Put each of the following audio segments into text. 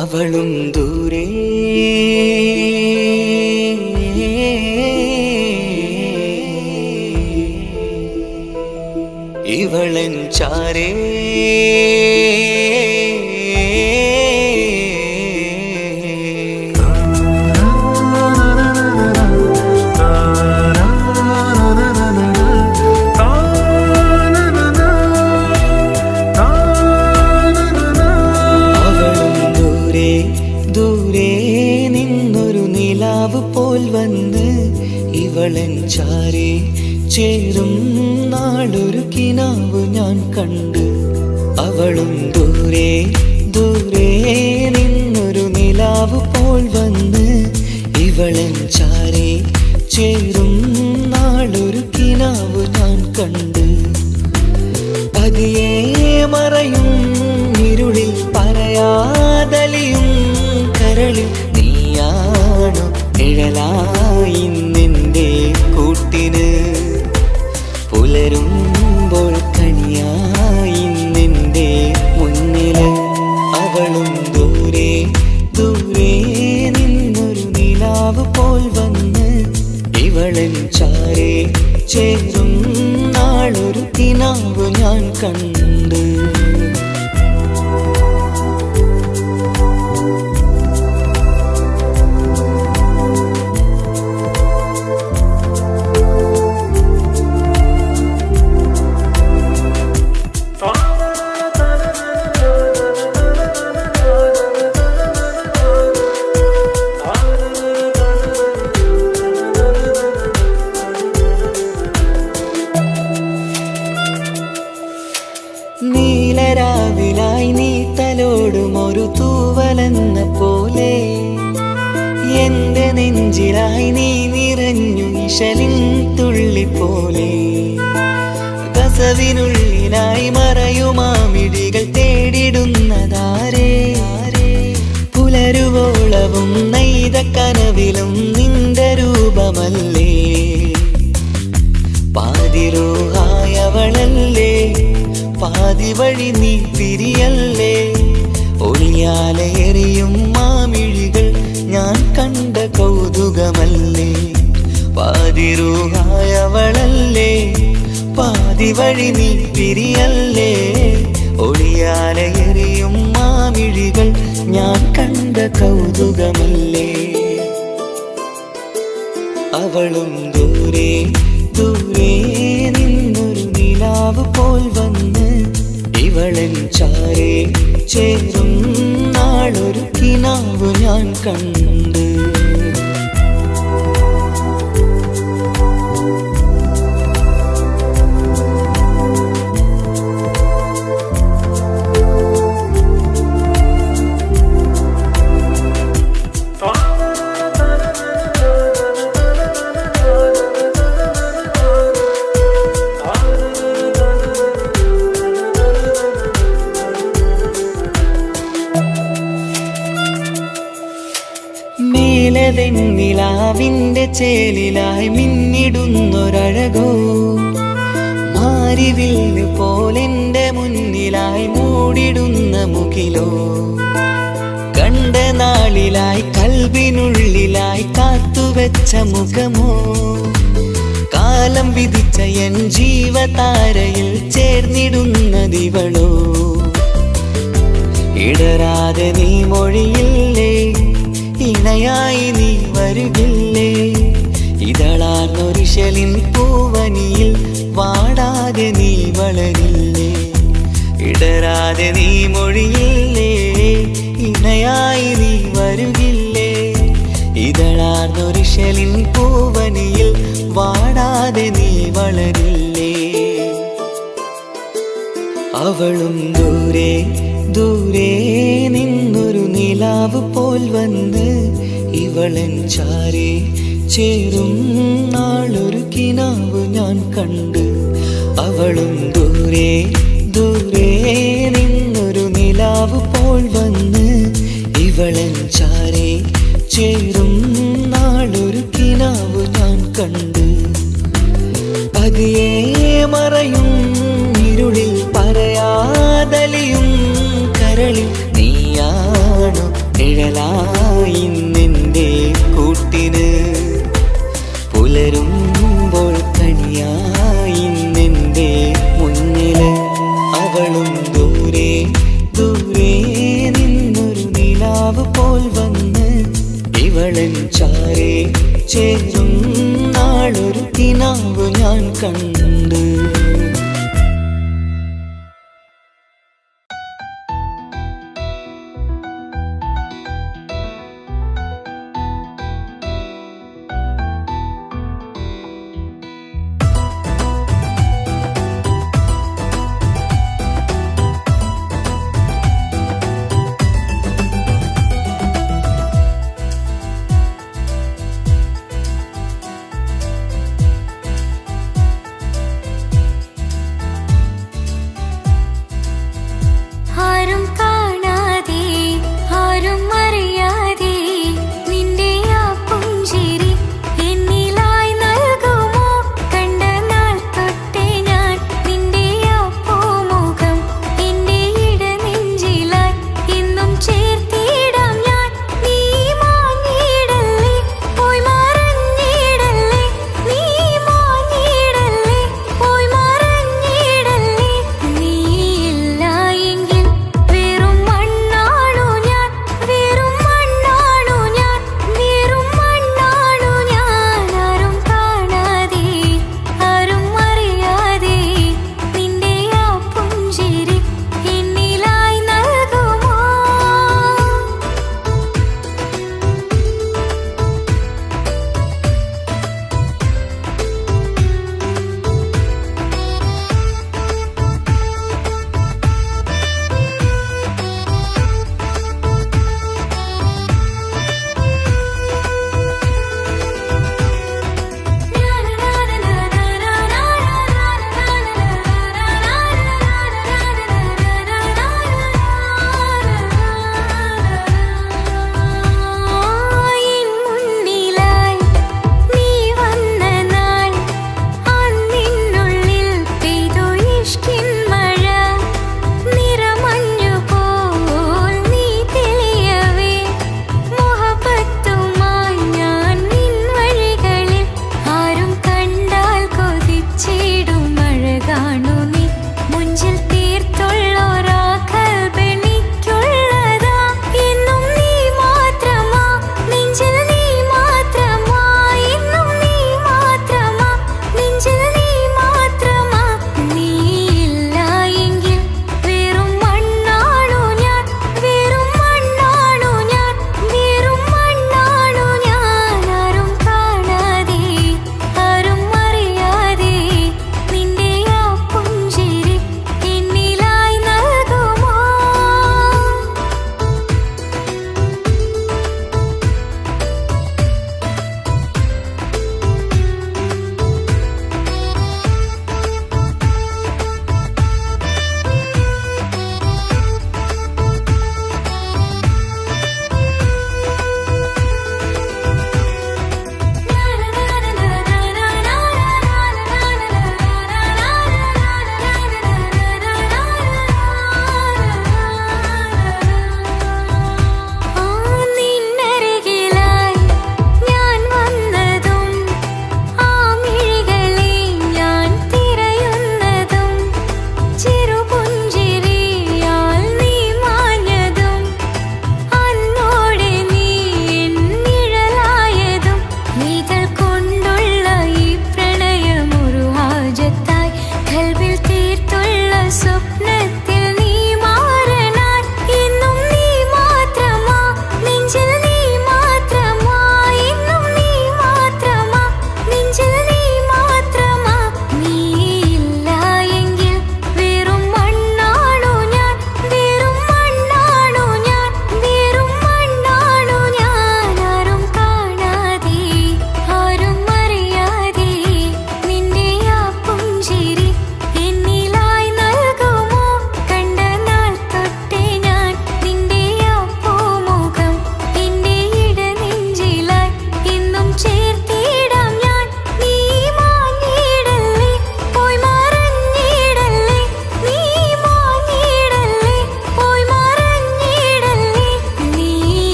അവളും ദൂരെ ഇവളൻ ചാരേ പോൽ വന്ന് ഇവളൻ ചാരേ ചേരും നാളൊരു കിനാവ് ഞാൻ കണ്ട്. അവളും ദൂരെ ദൂരെ നിന്നൊരു നിലാവ് പോൽ വന്ന് ഇവളൻ ചാരേ ചേരും നാളൊരു കിനാവ് ഞാൻ കണ്ട്. പതിയെ മറയും ഇരുളിൽ പറയാതലിയും കരളിൽ നീയാണോ നിഴലായി നിന്റെ കൂട്ടിന്. പുലരുമ്പോൾ കണിയായി നിന്റെ മുന്നില്. അവളും ദൂരെ ദൂരെ നിന്നൊരു നിലാവ് പോൽ വന്ന് ഇവളൻ ചാരേ ചേരും നാളൊരു കിനാവ് ഞാൻ കണ്ട്. നീലരാവിലായി നീ തലോടും ഒരു തൂവലെന്ന പോലെ എന്റെ നെഞ്ചിലായി നീ നിറഞ്ഞു ഇശലിൻ തുള്ളി പോലെ. കസവിനുള്ളിലായി മറയുമാമിഴികൾ തേടിടുന്നതാരേ. പുലരുവോളവും നെയ്ത കനവിലും നിന്റെ രൂപമല്ലേ. പാതിരൂഹായവളല്ലേ പാതി വഴി നീ തിരിയല്ലേ. ഒളിയാലെറിയും മാമിഴികൾ ഞാൻ കണ്ട കൗതുകമല്ലേ. പാതിരൂഹായവളല്ലേ പാതി വഴി നീ തിരിയല്ലേ. ഒളിയാലെറിയും മാമിഴികൾ ഞാൻ കണ്ട കൗതുകമല്ലേ. അവളും ദൂരെ ദൂരെ നിന്നൊരു നിലാവ് പോൽ വന്ന് ഇവളൻ ചാരേ ചേരും നാളൊരു കിനാവ് ഞാൻ കണ്ട്. നിലാവിന്റെ ചേലിലായി മിന്നിടുന്നൊരഴകോ. മാരിവില്ല് പോലെന്റെ മുന്നിലായി മൂടിടുന്ന മുകിലോ. കണ്ട നാളിലായി കൽബിനുള്ളിലായി കാത്തുവെച്ച മുഖമോ. കാലം വിധിച്ച എൻ ജീവതാരയിൽ ചേർന്നിടുന്നതിവളോ. ഇടരാതെ നീ മൊഴിയില്ലേ ഇണയായി നീ വരുകില്ലേ. ഇതളാർന്നൊരിശലിൻ പൂവനിയിൽ വാടാതെ നീ വളരില്ലേ. ഇടരാതെ നീ മൊഴിയില്ലേ ഇണയായി നീ വരുകില്ലേ. ഇതളാർന്നൊരിശലിൻ പൂവനിയിൽ വാടാതെ നീ വളരില്ലേ. അവളും ദൂരെ ദൂരെ നിന്നൊരു നിലാവ് പോൽ വന്ന് ഇവളൻ ചാരേ ചേരും നാളൊരു കിനാവ് ഞാൻ കണ്ട്. അവളും ദൂരെ ദൂരെ നിന്നൊരു നിലാവ് പോൽ വന്ന് ഇവളൻ ചാരേ ചേരും നാളൊരു കിനാവ് ഞാൻ കണ്ട്. പതിയെ മറയും ഇരുളിൽ പറയാതലിയും കരളിൽ നീയാണോ നിഴലായി നിന്റെ കൂട്ടിന്, പുലരുമ്പോൾ കണിയായി നിന്റെ മുന്നില്. അവളും ദൂരെ ദൂരെ നിന്നൊരു നിലാവ് പോൽ വന്ന് ഇവളൻ ചാരേ ചേരും നാളൊരു കിനാവ് ഞാൻ കണ്ട്.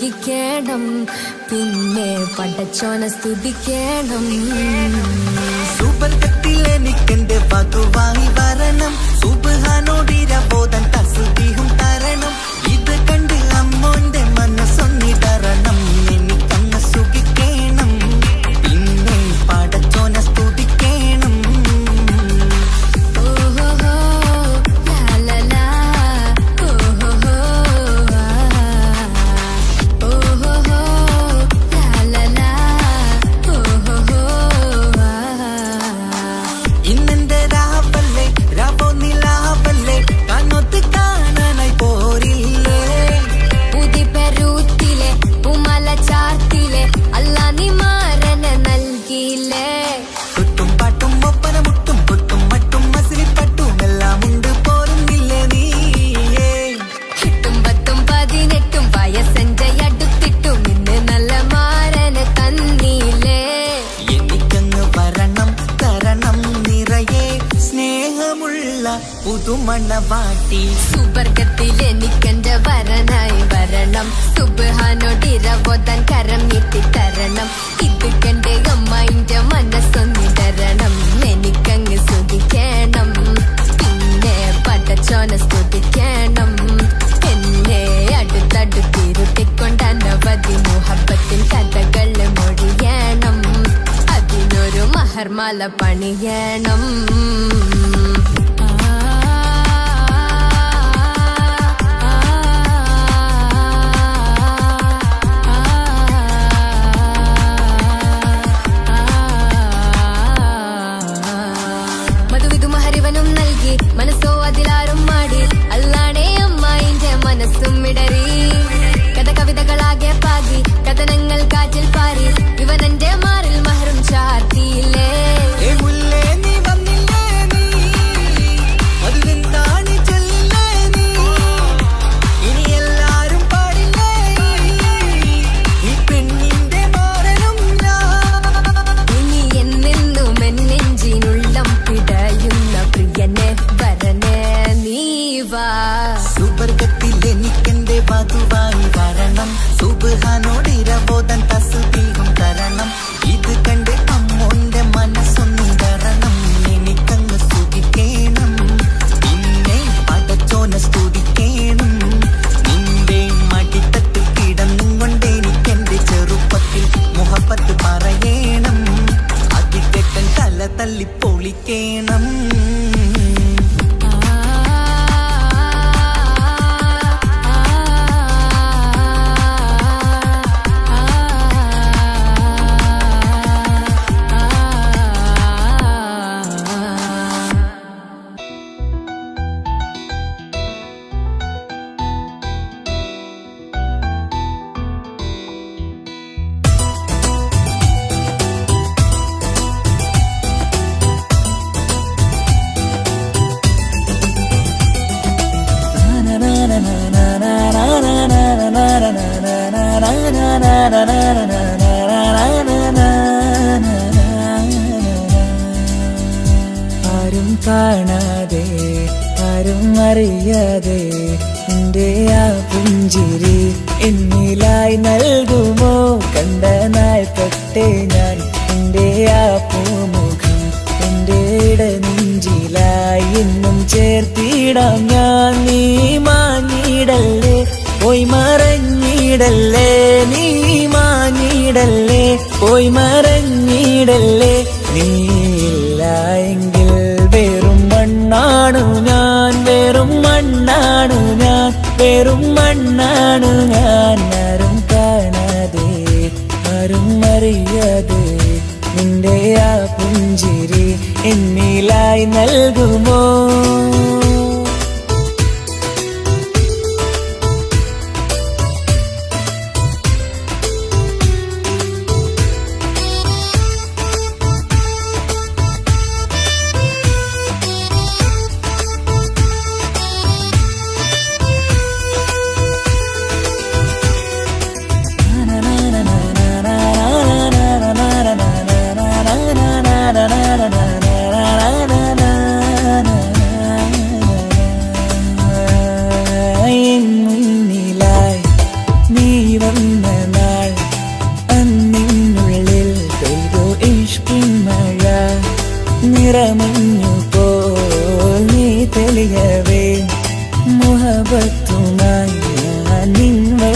വിളിക്കണം, പിന്നെ പടച്ചോനെ സ്തുതിക്കണം. സുബർഗത്തിൽ എനിക്കെന്റെ വധുവായി വരണം, സുബ്ഹാനോടിരബോധൻ തസ്ബീഹും തരണം. ഇത് കണ്ട് അമ്മോന്റെ മനസ്സൊന്നിടറണം, എനിക്കങ്ങ് സുഖിക്കണം, പിന്നെ പടച്ചോനെ സ്തുതിക്കണം. ഇന്നെന്റെ രാവല്ലേ രാവോ നിലാവല്ലേ കണ്ണൊത്ത് കാണാനായി പോരില്ലേ. പുതിപെരൂത്തിലെ ഉമല ചാർത്തിലെ അല്ലാ നീ മാരനെ നൽകിയില്ലേ. കുട്ടും പാട്ടും ഒപ്പന മുട്ടും കൊട്ടും മട്ടും മസിലിപ്പട്ടും എല്ലാം ഉണ്ട് പോരുന്നില്ലേ നീയേ. 8 10 18 വയസ്സെന്റെ അടുത്തിട്ടും ഇന്ന് നല്ല മാരനെ തന്നീലേ. എനിക്കങ്ങ് വരണം തരണം നിറയെ സ്നേഹമുള്ള പുതുമണവാട്ടി. സുബർഗത്തിൽ എനിക്കെന്റെ വരനായി വരണം, സുബ്ഹാനോടിരബോധൻ കരം നീട്ടി തരണം. ഇത് കണ്ട് അമ്മന്റെ മനസ്സൊന്നിടരണം, എനിക്കങ്ങ് സ്തുതിക്കണം, പിന്നെ പടച്ചോനെ സ്തുതിക്കണം. എന്നെ അടുത്തടുത്തിരുത്തിക്കൊണ്ട് അനവധി മുഹബത്തിൻ കഥകൾ മൊഴിയണം, അതിനൊരു മഹർമാല പണിയണം. മധുവിധുമഹരിവനും നൽകി മനസ്സോ അതിലാരും മാടി, അല്ലാണേ അമ്മായിന്റെ മനസ്സും ഇടറി. കഥ കവിതകളാകെ പാകി കഥനങ്ങൾ കാറ്റിൽ പാറി, ഇവനെന്റെ മാറിൽ മഹറും ചാർത്തിയില്ലേ. ഏ മുല്ലേ നീ വന്നില്ലേ നീ, മധുവിന്താണി ചെല്ലില്ലേ നീ, ഇനി എല്ലാരും പാടില്ലേ ഈ പെണ്ണിന്റെ മാറനും ഞാൻ. ഇനി എന്നെന്നും എന്നെഞ്ചിനുള്ളം പിടയുന്ന പ്രിയനെ വരനെ നീ വാ. സുബർഗത്തിൽ എനിക്കെന്റെ വധുവായി വരണം, സുബ്ഹാനോടിരബോധൻ തസ്ബീഹും തരണം. ഇത് കണ്ട് അമ്മോന്റെ മനസ്സൊന്നിടറണം, എനിക്കങ്ങ് സുഖിക്കണം, പിന്നെ പടച്ചോനെ സ്തുതിക്കണം. നിന്റെ മടിത്തട്ടിൽ കിടന്നുകൊണ്ട് എനിക്കെന്റെ ചെറുപ്പത്തിൽ മുഹബത്ത് പറയണം, അതിക്കെട്ടൻ തല തല്ലിപ്പൊളിക്കണം. ആരും കാണാതെ ആരും അറിയാതെ എന്റെ ആ പുഞ്ചിരി എന്നിലായി നൽകുമോ. കണ്ട നാൾ തൊട്ടേ ഞാൻ എന്റെ ആ പൂമുഖം എന്റെ ഇടനെഞ്ചിലായി എന്നും ചേർത്തിടാം ഞാൻ. നീ മാഞ്ഞിടല്ലേ പോയി മറഞ്ഞിടല്ലേ, നീ മാഞ്ഞിടല്ലേ പോയി മറഞ്ഞിടല്ലേ. നീയില്ല എങ്കിൽ വെറും മണ്ണാണു ഞാൻ, വെറും മണ്ണാണു ഞാൻ, വെറും മണ്ണാണു ഞാൻ. ആരും കാണാതെ ആരും അറിയാതെ നിന്റെ ആ പുഞ്ചിരി എന്നിലായി നൽകുമോ.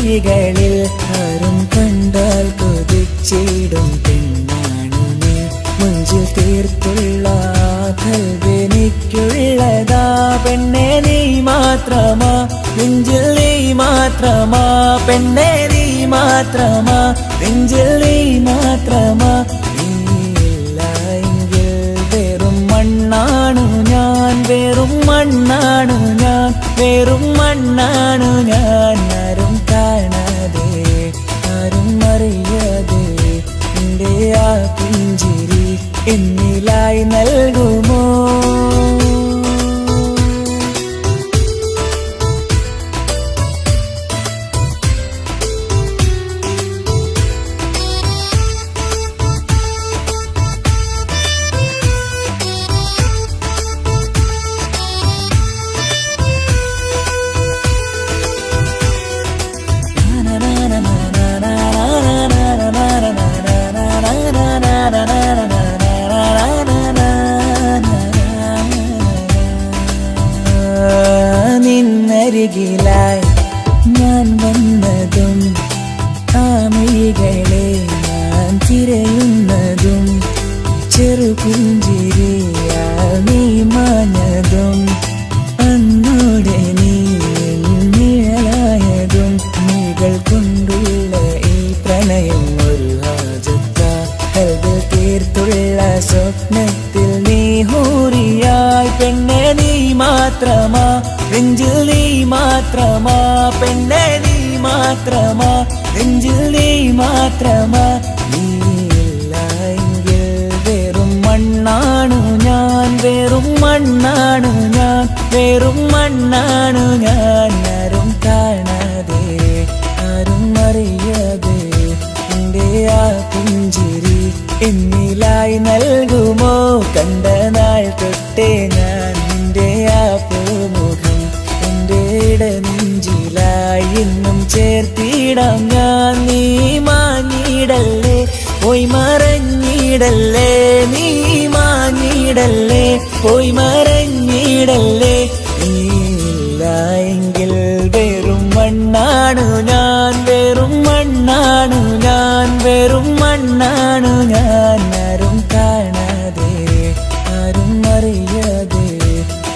വഴികളിൽ ആരും കണ്ടാൽ കൊതിച്ചിടും പെണ്ണാണു നീ. മുഞ്ചിൽ തീർത്തുള്ള കൽവെനിക്കുള്ളതാ പെണ്ണെ നീ മാത്രമാ, നെഞ്ചിൽ നീ മാത്രമാ പെണ്ണെ നീ മാത്രമാ, നെഞ്ചിൽ നീ മാത്രമാ. നീയില്ല എങ്കിൽ വെറും മണ്ണാണു ഞാൻ, വെറും മണ്ണാണു ഞാൻ, വെറും മണ്ണാണു ഞാൻ. ആരും കാണാതെ ആരും അറിയാതെ എൻ്റെ ആ പുഞ്ചിരി എന്നിലായി നൽകുമോ? നിന്നരികിലായി ഞാൻ വന്നതും ആ മിഴികളെ ഞാൻ തിരയുന്നതും ചെറുപുഞ്ചിരിയാ നീ മാഞ്ഞതും അന്നോടെ നീ നിഴലായതും നീകൾ കൊണ്ടുള്ള ഈ പ്രണയം ഒരു ഹാജത്ത കൽബിൽ തീർത്തുള്ള സ്വപ്നത്തിൽ നീ ഹൂറിയായി പെണ്ണെ നീ മാത്രമാ, നെഞ്ചിൽ നീ മാത്രമാ പെണ്ണെ നീ മാത്രമാ, നെഞ്ചിൽ നീ മാത്രമാ. നീയില്ല എങ്കിൽ വെറും മണ്ണാണു ഞാൻ, വെറും മണ്ണാണു ഞാൻ, വെറും മണ്ണാണു ഞാൻ. ആരും കാണാതെ ആരും അറിയാതെ എൻ്റെ ആ പുഞ്ചിരി എന്നിലായി നൽകുമോ? കണ്ട നാൾ തൊട്ടേ ഞാൻ നിന്റെ ആ പൂമുഖം എൻ്റെ ഇടനെഞ്ചിലായി എന്നും ചേർത്തിടാം ഞാൻ. നീ മാഞ്ഞിടല്ലേ പോയി മറഞ്ഞിടല്ലേ, നീ മാഞ്ഞിടല്ലേ പോയി മറഞ്ഞിടല്ലേ. നീയില്ല എങ്കിൽ വെറും മണ്ണാണു ഞാൻ, വെറും മണ്ണാണു ഞാൻ, വെറും മണ്ണാണു ഞാൻ. ആരും കാണാതെ ആരും അറിയാതെ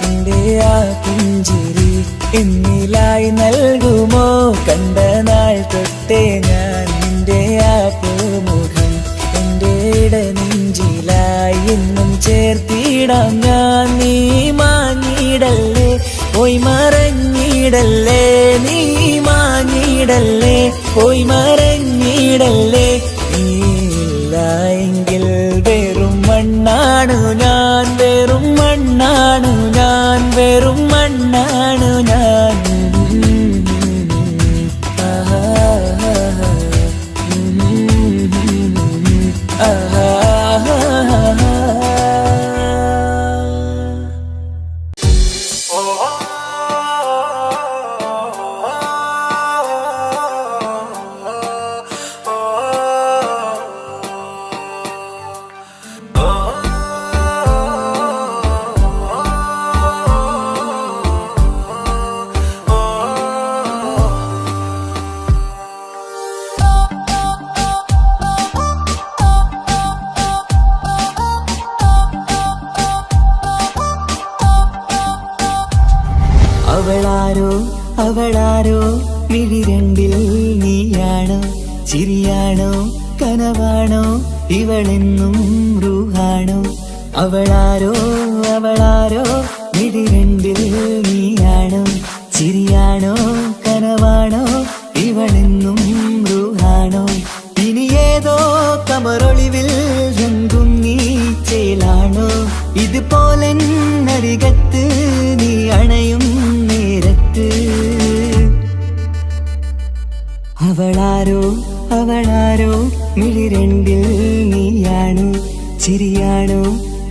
എൻ്റെ ആ പുഞ്ചിരി എന്നിലായി നൽകുമോ? കണ്ട നാൾ തൊട്ടേ ഞാൻ നിന്റെ ആ പൂമുഖം എൻ്റെ ഇടനെഞ്ചിലായി എന്നും ചേർത്തിടാം ഞാൻ. നീ മാഞ്ഞിടല്ലേ പോയി മറഞ്ഞിടല്ലേ, നീ മാഞ്ഞിടല്ലേ പോയി മറഞ്ഞിടല്ലേ. നീയില്ല എങ്കിൽ വെറും മണ്ണാണു ഞാൻ, വെറും മണ്ണാണു ഞാൻ, വെറും മണ്ണാണു ഞാൻ. അവളാരോ അവളാരോ മിഴിരണ്ടിൽ നീയാണോ, ചിരിയാണോ കനവാണോ ഇവളെന്നും റൂഹാണോ? അവളാരോ അവളാരോ മിഴിരണ്ടിൽ നീയാണോ, ചിരിയാണോ കനവാണോ ഇവളെന്നും റൂഹാണോ? ഇനി ഏതോ കമറൊളിവിൽ രംഗും നീ ചേലാണോ? ഇതുപോലെ നരികത്ത് നീ അണയും നേരത്ത്. അവളാരോ അവളാരോ മിഴിരണ്ടിൽ നീയാണോ, ചിരിയാണോ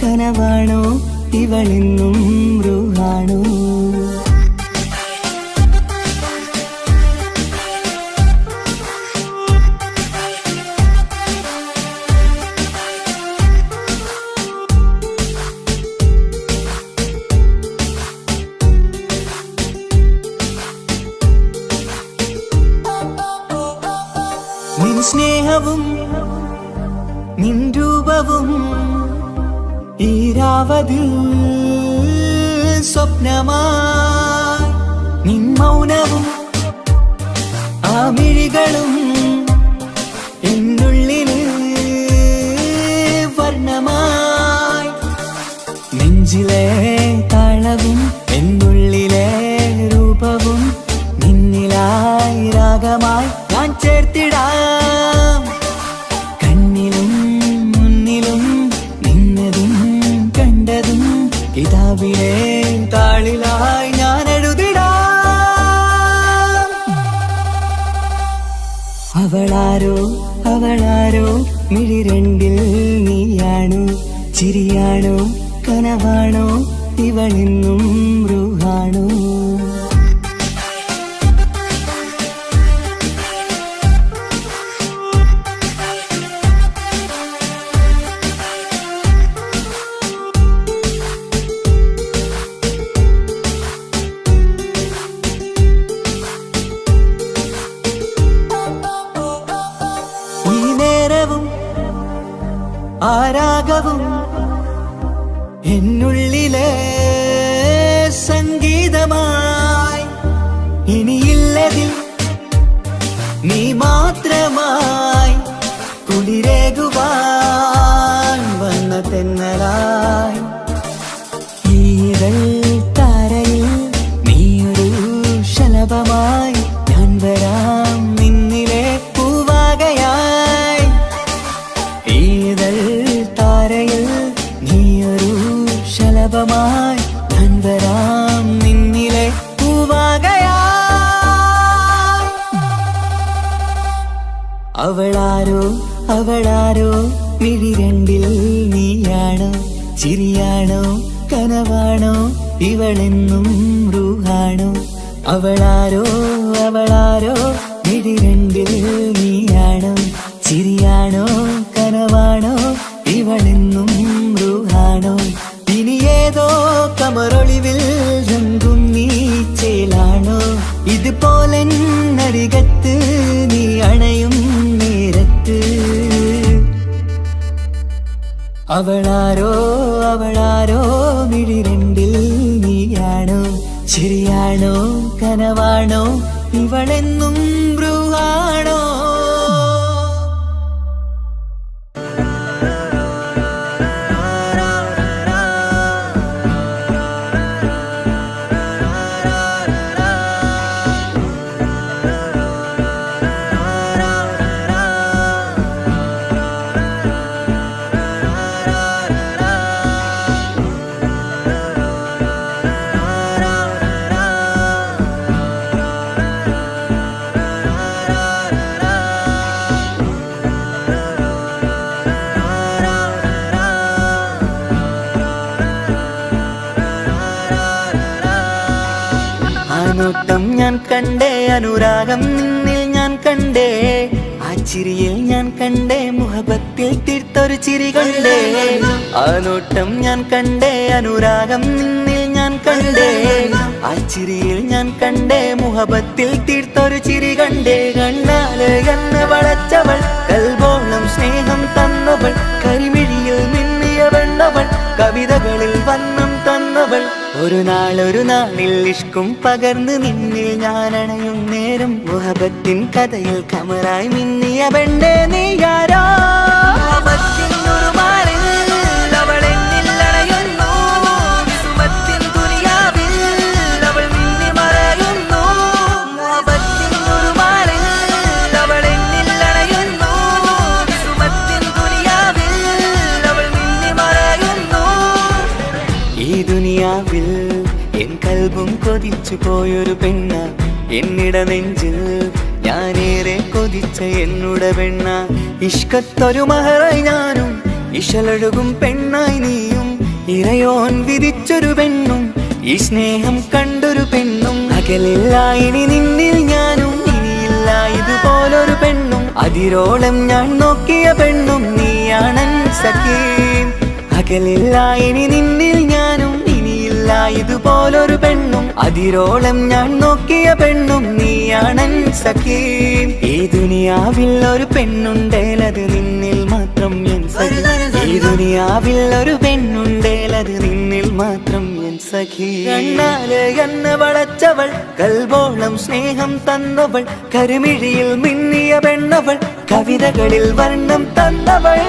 കനവാണോ ഇവളെന്നും റൂഹാണോ? സ്നേഹവും നിൻ രൂപവും ഈരാവതിൽ സ്വപ്നമായി നിൻ മൗനവും ആ മിഴികളും എന്നുള്ളില് വർണ്ണമായി നെഞ്ചിലെ താളവും എന്നുള്ളിലെ രൂപവും നിന്നിലായി രാഗമായി ഞാൻ ചേർത്തിടാം കണ്ണിലും മുന്നിലും നിന്നതും കണ്ടതും കിതാബിലെ താളിലായി ഞാൻ എഴുതിടാം അവളാരോ അവളാരോ മിഴി രണ്ടിൽ നീയാണോ ചിരിയാണോ കനവാണോ ഇവളെന്നും റൂഹാണോ ഈ നേരവും ആരാഗവും എന്നുള്ളിലെ സംഗീതമായി ഇനിയില്ലതിൽ നീ മാത്രമായി കുളിരേകുവാൻ വന്ന തെന്നലായി ഈതൾ താരയിൽ നീയൊരു ശലഭമായി ഞാൻ വരാം നിന്നിലെ പൂവാകയായി ഈതൾ താരയിൽ നീയൊരു ശലഭമായി ഞാൻ വരാം നിന്നിലെ പൂവാകയായി അവളാരോ അവളാരോ മിഴി രണ്ടിൽ നീയാണോ ചിരിയാണോ കനവാണോ ഇവളെന്നും റൂഹാണോ അവളാരോ അവളാരോ മിഴി രണ്ടിൽ നീയാണോ ചിരിയാണോ കനവാണോ ഇവളെന്നും റൂഹാണോ ഇനി ഏതോ കമറൊളിവിൽ രംഗും നീ ചേലാണോ ഇതുപോലെ നരികത്ത് നീ അണയും നേരത്ത് അവളാരോ അവളാരോ മിഴി രണ്ടിൽ നീയാണോ ചിരിയാണോ കനവാണോ ഇവളെന്നും ബ്രൂഹാണോ നോട്ടം ഞാൻ കണ്ടേ അനുരാഗം നിന്നിൽ ഞാൻ കണ്ടേ ആ ചിരിയിൽ ഞാൻ കണ്ടേ മുഹബത്തിൽ തീർത്തൊരു ചിരി കണ്ടേ ആ നോട്ടം ഞാൻ കണ്ടേ അനുരാഗം നിന്നിൽ ഞാൻ കണ്ടേ ആ ചിരിയിൽ ഞാൻ കണ്ടേ മുഹബത്തിൽ തീർത്തൊരു ചിരി കണ്ടേ കണ്ണാല് എന്നെ വളച്ചവൾ കൽബോളം സ്നേഹം തന്നവൾ കരിമിഴിയിൽ മിന്നിയ വെണ്ണവൾ കവിതകളിൽ വന്നം തന്നവൾ ഒരു നാളിൽ ഇഷ്കും പകർന്ന് നിന്നിൽ ഞാൻ അണയും നേരം മുഹബത്തിൻ കഥയിൽ കമറായി മിന്നിയ പെണ്ണേ നീയാരോ ഈ ദുനിയാവിൽ എൻ കൽബും കൊതിച്ചു പോയൊരു പെണ്ണ എന്നിട നെഞ്ചിൽ ഞാനേറെ കൊതിച്ച എന്നുട പെണ്ണ ഇഷ്കത്തൊരു മഹറായി ഞാനും ഇശലൊഴുകും പെണ്ണായി നീയും ഇറയോൻ വിധിച്ചൊരു പെണ്ണും ഈ സ്നേഹം കണ്ടൊരു പെണ്ണും അകലില്ല ഇനി നിന്നിൽ ഞാനും ഇനിയില്ല ഇതുപോലൊരു പെണ്ണും അതിരോളം ഞാൻ നോക്കിയ പെണ്ണും നീയാണൻ സഖീ അകലില്ല ഇനി നിന്നിൽ ഞാനും ഇനിയില്ല ഇല്ല ഇതുപോലൊരു പെണ്ണും, അതിരോളം ഞാൻ നോക്കിയ പെണ്ണും നീയാണൻ സഖി. ഈ ദുനിയാവിൽ ഒരു പെണ്ണുണ്ടേലത് നിന്നിൽ മാത്രം എൻ സഖി. ഈ ദുനിയാവിൽ ഒരു പെണ്ണുണ്ടേലത് നിന്നിൽ മാത്രം എൻ സഖി. കണ്ണാലെ എന്നെ വളച്ചവൾ, കൽബോളം സ്നേഹം തന്നവൾ, കരുമിഴിയിൽ മിന്നിയ പെണ്ണവൾ, കവിതകളിൽ വർണ്ണം തന്നവൾ.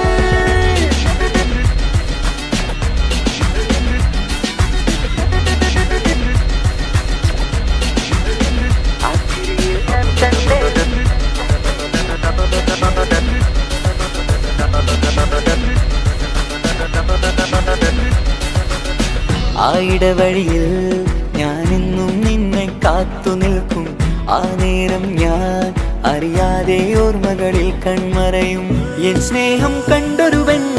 ആ ഇടവഴിയിൽ ഞാനെന്നും നിന്നെ കാത്തു നിൽക്കും. ആ നേരം ഞാൻ അറിയാതെ ഓർമ്മകളിൽ കൺമറയും. എൻ സ്നേഹം കണ്ടൊരു പെണ്ണ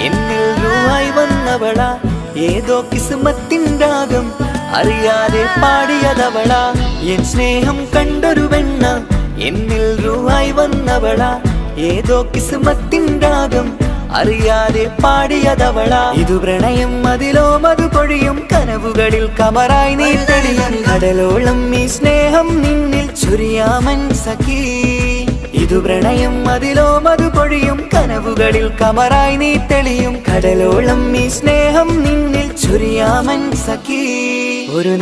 എന്നിൽ രൂപായി വന്നവളാ, ഏതോ കിസ്മത്തിൻ രാഗം അറിയാതെ പാടിയതവളാ. എൻ സ്നേഹം കണ്ടൊരു പെണ്ണ എന്നിൽ രൂപായി വന്നവളാ, ഏതോ കിസ്മത്തിൻ രാഗം അറിയാതെ പാടിയതവളാ. ഇതു പ്രണയം അതിലോ മധു പൊഴിയും, കനവുകളിൽ കമറായി നീ തെളിയും. കടലോളം ഈ സ്നേഹം നിന്നിൽ ചൊരിയാമൻ സഖി. ഇതു പ്രണയം അതിലോ മധു പൊഴിയും, കനവുകളിൽ കമറായി നീ തെളിയും. കടലോളം ഈ സ്നേഹം നിന്നിൽ ചൊരിയാമൻ സഖി. ഒരു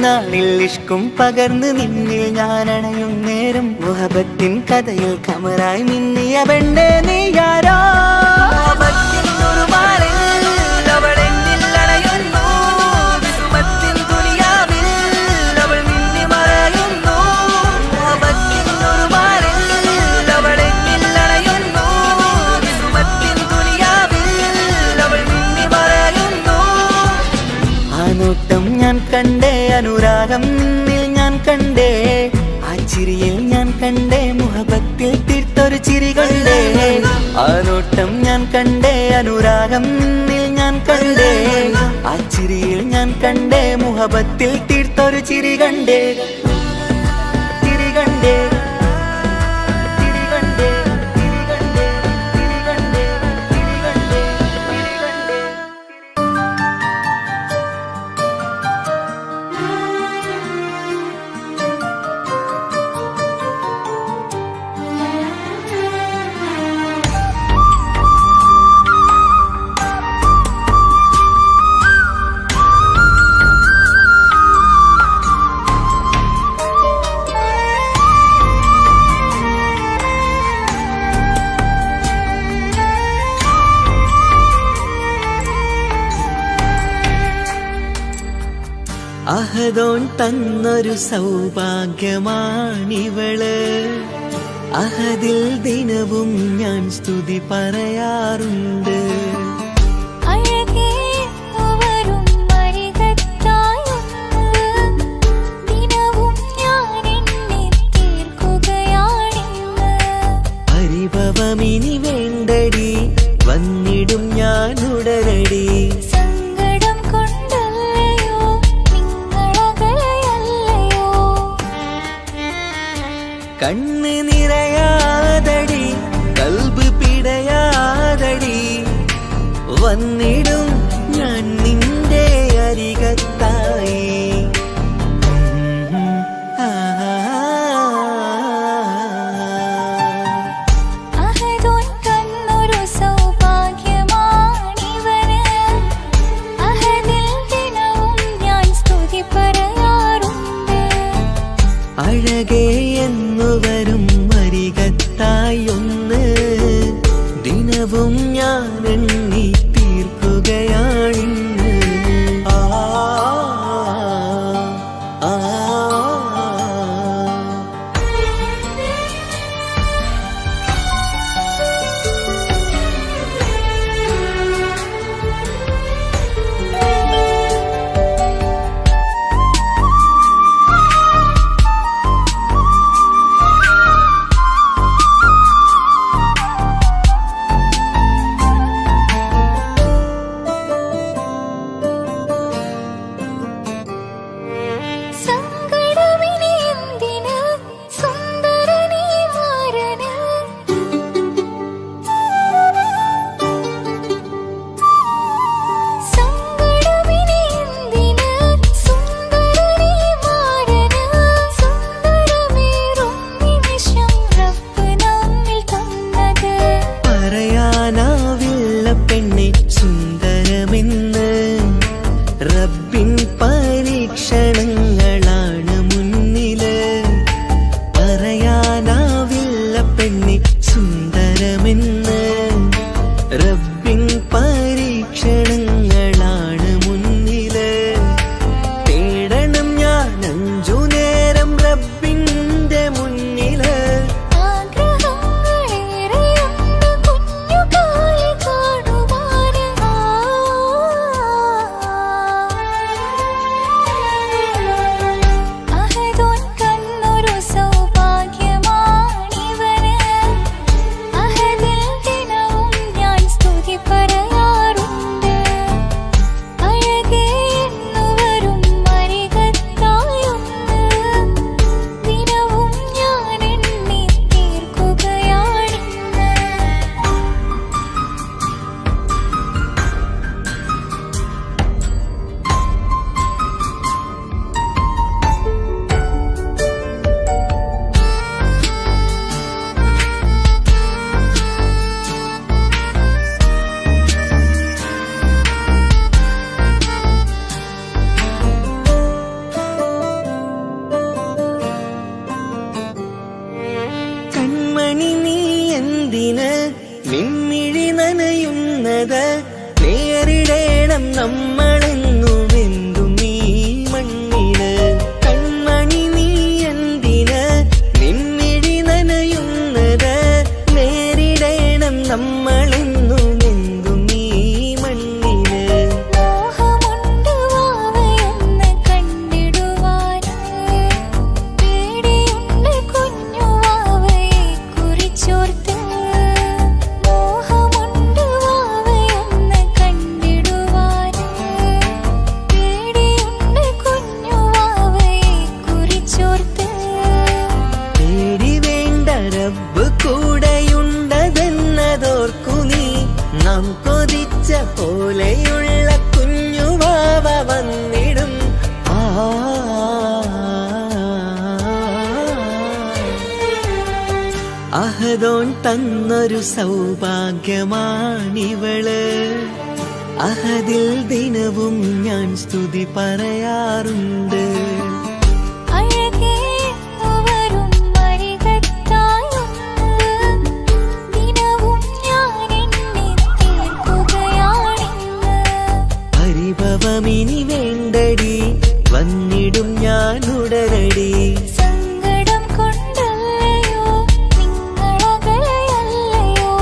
നാളിൽ ഇഷ്കും പകർന്ന് നിന്നിൽ ഞാൻ അണയും നേരം, മുഹബത്തിൻ കഥയിൽ കമറായി മിന്നിയ പെണ്ണേ നീയാരോ. ഞാൻ കണ്ടേ അനുരാഗം നിന്നിൽ ഞാൻ കണ്ടേ, ആ ചിരിയിൽ ഞാൻ കണ്ടേ മുഹബത്തിൽ തീർത്തൊരു ചിരി കണ്ടേ. ആ നോട്ടം ഞാൻ കണ്ടേ അനുരാഗം നിന്നിൽ ഞാൻ കണ്ടേ, ആ ചിരിയിൽ ഞാൻ കണ്ടേ മുഹബത്തിൽ തീർത്തൊരു ചിരി കണ്ടേ. ചിരി കണ്ടേ. അഹദോൻ തന്നൊരു സൗഭാഗ്യമാണിവള്, അഹദിൽ ദിനവും ഞാൻ സ്തുതി പറയാറുണ്ട്. പരിഭവമിനി വേണ്ടടി, വന്നിടും ഞാൻ ഉടനടി. കണ്ണ് നിറയാതടി, കൽബ് പിടയാതടി, വന്നിടും ഞാൻ നിന്റെ അരികത്തായി. അഴകേ എന്നു വരും അരികത്തായി ഒന്ന്, ദിനവും ഞാൻ എണ്ണി തീർക്കുകയാണിന്ന്. ആ ആ നിൻമിഴി നനയുന്നത് നേരിടേണം നമ്മളെന്നുമെന്തും ഈ മണ്ണില്. കൺമണി നീ എന്തിന് നിൻമിഴി നനയുന്നത് നേരിടേണം നമ്മളെന്നുമെന്തും ഈ മണ്ണില്. മോഹമുണ്ട് വാവയൊന്ന് കണ്ടിടുവാന്, പേടിയുണ്ട് കുഞ്ഞു വാവയെ കുറിച്ചോർത്ത്. മോഹമുണ്ട് വാവയൊന്ന് കണ്ടിടുവാന്, പേടിയുണ്ട് കുഞ്ഞു വാവയെ കുറിച്ചോർത്ത്. പേടി വേണ്ട, റബ്ബ് കൂടെയുണ്ടതെന്നതോർക്കു നീ. നാം കൊതിച്ച പോലെയുള്ള കുഞ്ഞുവാവ വന്നിടും. അഹദോൻ തന്നൊരു സൗഭാഗ്യമാണിവള്. അഹദിൽ ദിനവും ഞാൻ സ്തുതി പറയാറുണ്ട്. അഴകേ വരും അരികത്തായൊന്ന്, ദിനവും ഞാൻ എണ്ണി തീർക്കുകയാണിന്ന്. പരിഭവമിനി വേണ്ടടി, വന്നിടും ഞാൻ ഉടനടി. സങ്കടം കൊണ്ടല്ലയോ നിങ്ങളകലെയല്ലയോ.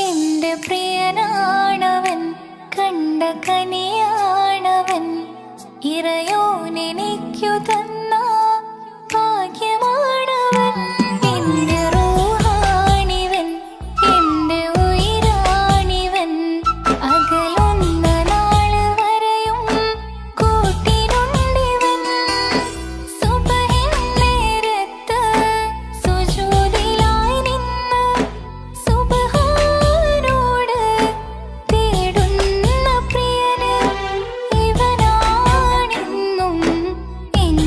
എന്റെ പ്രിയനാണവൻ, കണ്ട കനിയാണവൻ, ഇറയോനെനിക്കു തന്ന ഭാഗ്യമാണവൻ. എന്റെ റൂഹാണിവൻ, എന്റെ ഉയിരാണിവൻ, അകലുന്ന നാള് വരെയും കൂട്ടിനുണ്ടിവൻ. സുബഹിൻ നേരത്ത് സുജൂദിലായി നിന്ന് സുബ്ഹാനോട് തേടുന്ന പ്രിയന് ഇവനാണെന്നും എൻ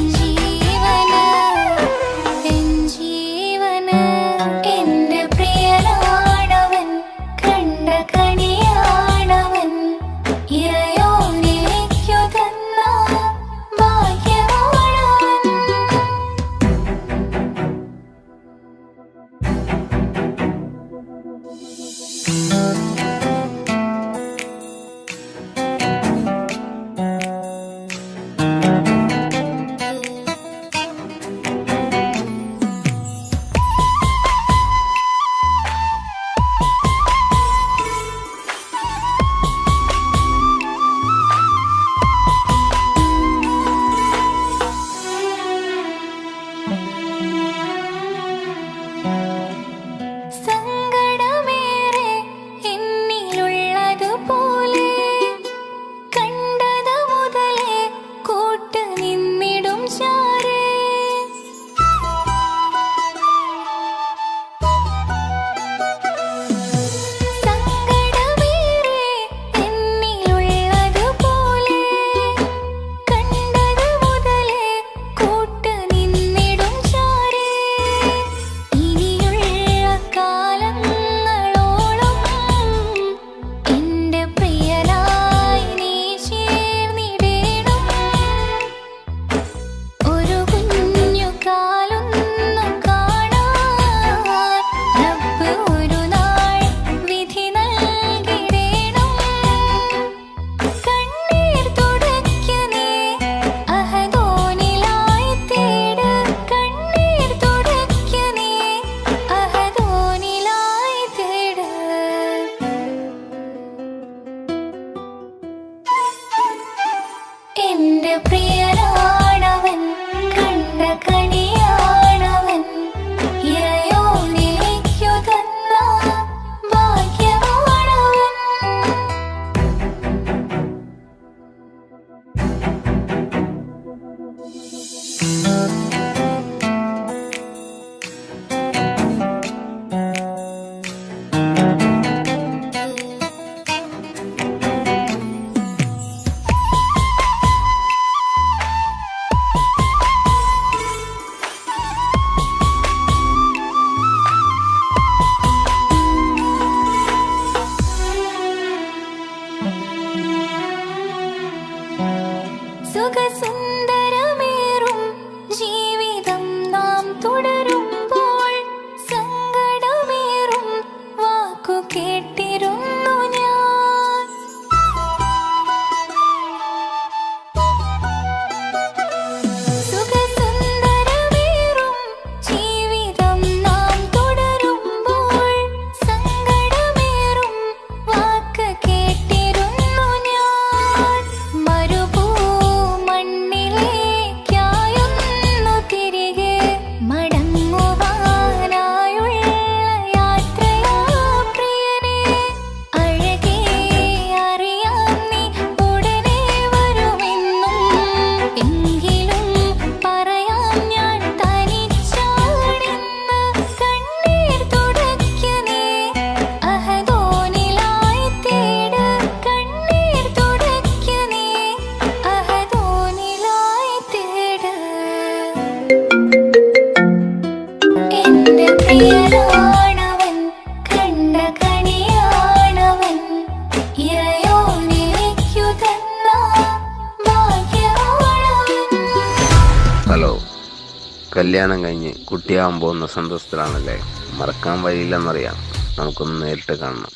കല്യാണം കഴിഞ്ഞ് കുട്ടിയാവാൻ പോകുന്ന സന്തോഷത്തിലാണല്ലേ. മറക്കാൻ വഴിയില്ലെന്നറിയാം. നമുക്കൊന്ന് നേരിട്ട് കാണണം.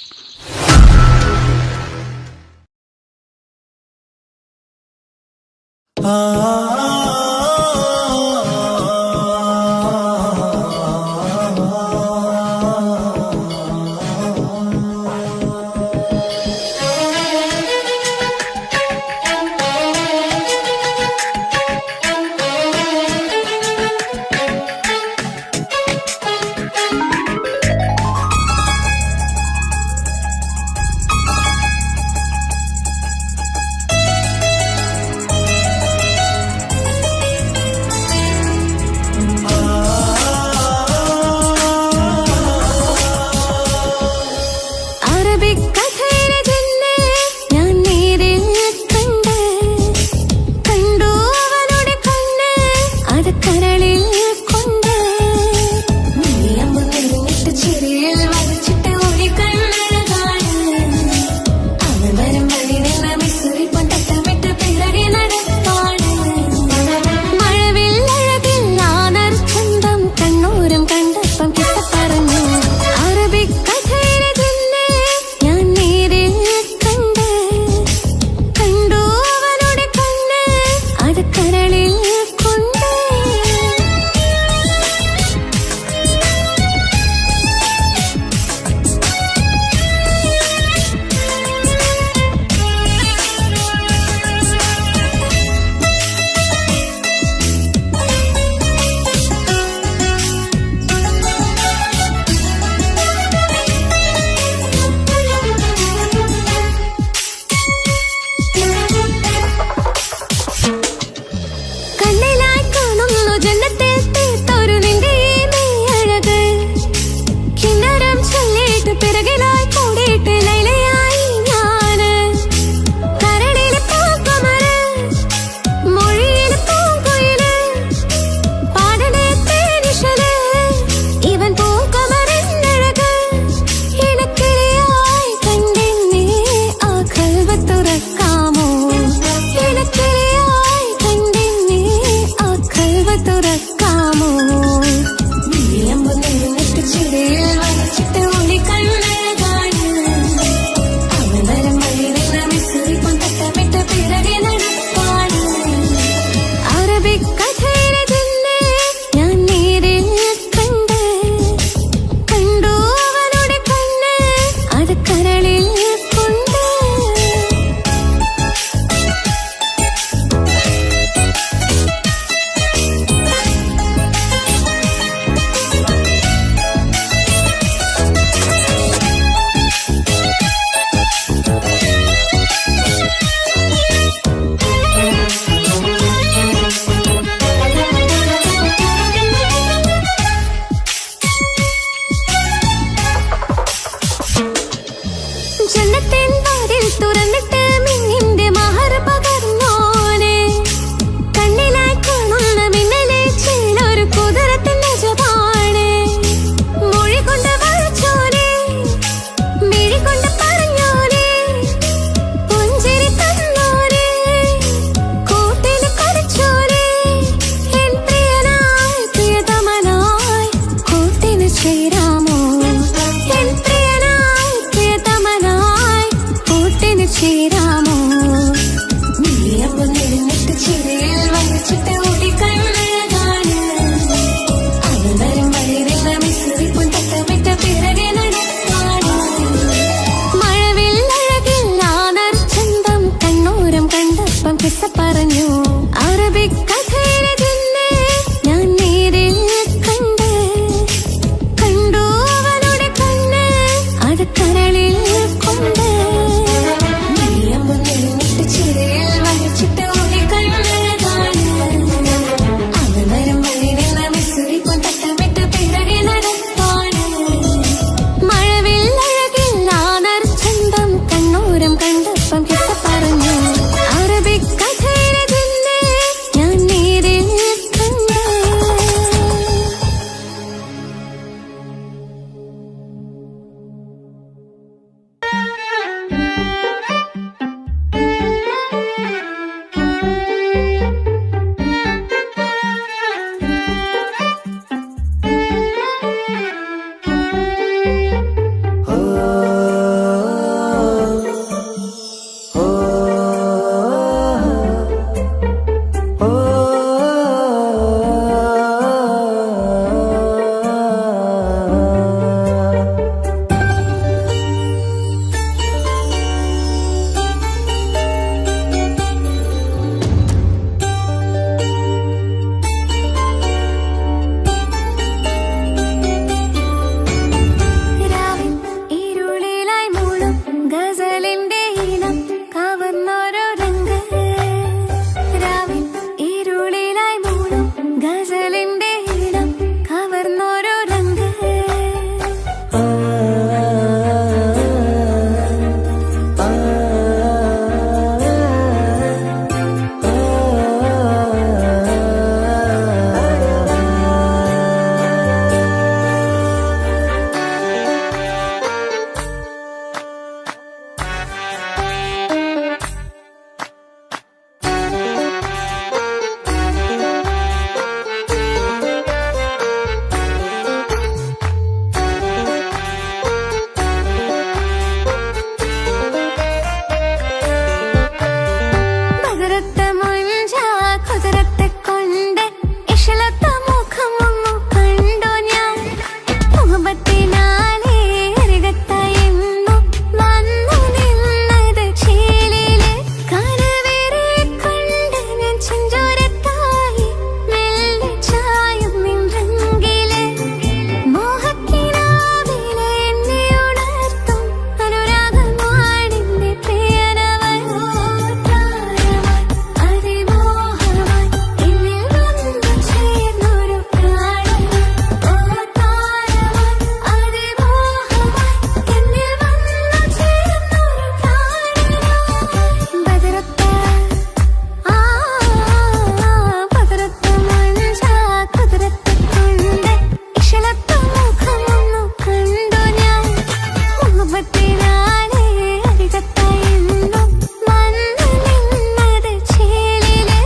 ചിട്ട് ഊരി കണ്ണുകൾ മുഹബത്തിനാലേ അരികത്തായെന്നു വന്നു നിന്നത് ചേലില് കനവേറെ കൊണ്ട് ഞാൻ ചെഞ്ചോരത്തായി മെല്ലെ ചായും നിൻറങ്കില് മോഹക്കിനാവിലെ എന്നെ ഉണർത്തും അനുരാഗമാണെന്റെ പ്രിയനവൻ അതിമോഹമായി എന്നിൽ വന്നു ചേർന്നൊരു പ്രാണൻ അതിമോഹമായി എന്നിൽ വന്നു ചേർന്നൊരു പ്രാണൻ ബദറത്ത ബദറത്ത മഞ്ചാ കുതിരത്ത് കൊണ്ട് ഇശലത്ത മുഖമൊന്നു കണ്ടു ഞാൻ മുഹബത്തിനാലേ അരികത്തായെന്നു വന്നു നിന്നത് ചേലില്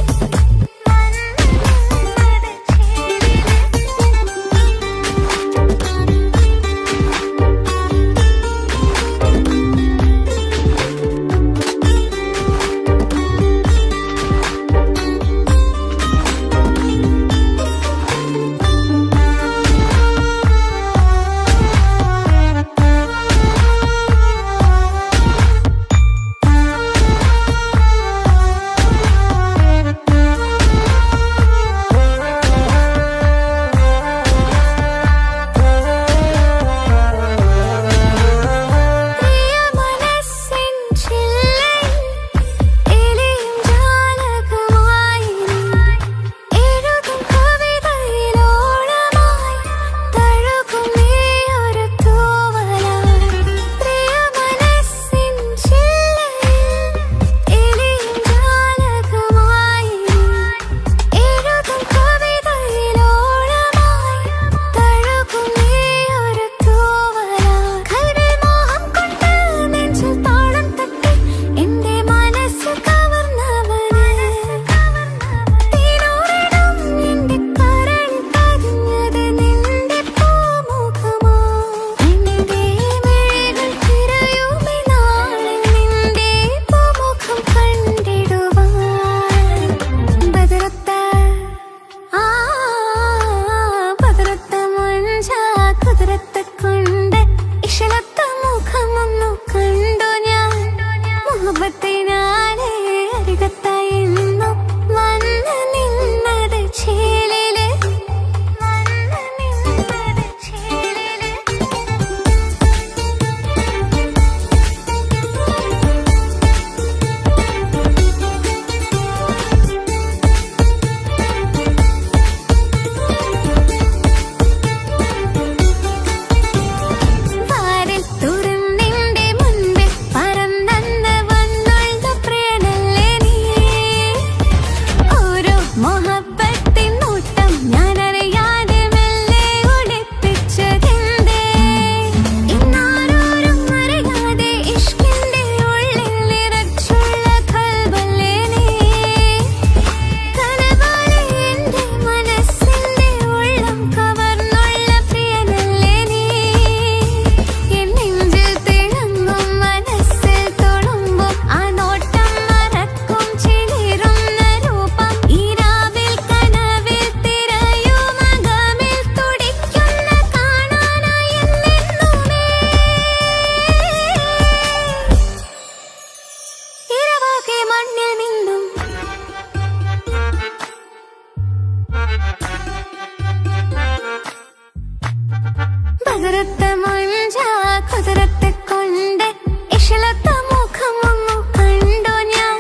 പ്രിയ മനസ്സിൻ ചില്ലയിൽ എലിയും ജാലകമായി എഴുതും കവിതയിലോളമായി തഴുകും നീയൊരു തൂവലായി പ്രിയ മനസ്സിൻ ചില്ലയിൽ എലിയും ജാലകമായി എഴുതും കവിതയിലോളമായി തഴുകും നീയൊരു തൂവലായി കൽവിൽ മോഹം കൊണ്ട് നെഞ്ചിൽ താളം തട്ടി എന്റെ മനസ്സ് കവർന്നവന് തീനൂറിടും എന്റെ കരളിൽ പതിഞ്ഞത് നിന്റെ പൂമുഖമോ എന്റെ മിഴികൾ തിരയുമി നാളിൽ നിന്റെ പൂമുഖം കണ്ടിടുവാൻ ബദറത്ത ബദറത്ത മഞ്ചാ കുതിരത്ത് കൊണ്ട് ഇശലത്ത മുഖമൊന്നു കണ്ടു ഞാൻ മുഹബത്തിനാലേ അരികത്തായെന്നു വന്നു നിന്നത് ചേലില് വാരിൽ തുറന്നിന്റെ മുൻപിൽ പറന്നന്ന് വന്നുള്ള പ്രിയനല്ലേ നീ ഓരോ മൊഹബത്തിൻ നോട്ടം ഞാനറിയാതെ മെല്ലെ ഒളിപ്പിച്ചതെന്തേ ഇന്നാരോരും അറിയാതെ ഇഷ്കിന്റെ ഉള്ളിൽ നിറച്ചുള്ള കൽബല്ലേ നീ കനപോലെ എന്റെ മനസ്സിന്റെ ഉള്ളം കവർന്നുള്ള പ്രിയനല്ലേ നീ എൻ നെഞ്ചിൽ തിളങ്ങും മനസ്സിൽ തൊടുമ്പും ആ നോട്ടം മറക്കും ചിലിരുന്ന രൂപം ഈരാവിൽ കനവിൽ തിരയും അകമിൽ തുടിക്കുന്ന കാണാനായി എന്നെന്നുമേ ഇരവാകെ മണ്ണിൽ നിന്നും ബദറത്ത മഞ്ചാ കുതിരത്ത് കൊണ്ട് ഇശലത്ത മുഖമൊന്നു കണ്ടു ഞാൻ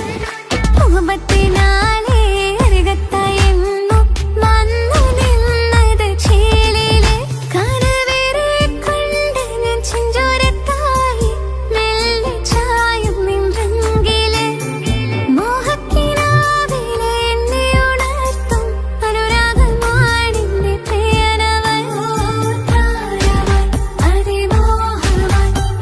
മുഹബത്തിനാലേ അരികത്തായെന്നു വന്നു നിന്നത് ചേലില് കനവേറെ കൊണ്ട് ഞാൻ ചെഞ്ചോരത്തായി മെല്ലെ ചായും നിൻറങ്കില് മോഹക്കിനാവിലെ എന്നെ ഉണർത്തും അനുരാഗമാണെന്റെ പ്രിയനവൻ അതിമോഹമായി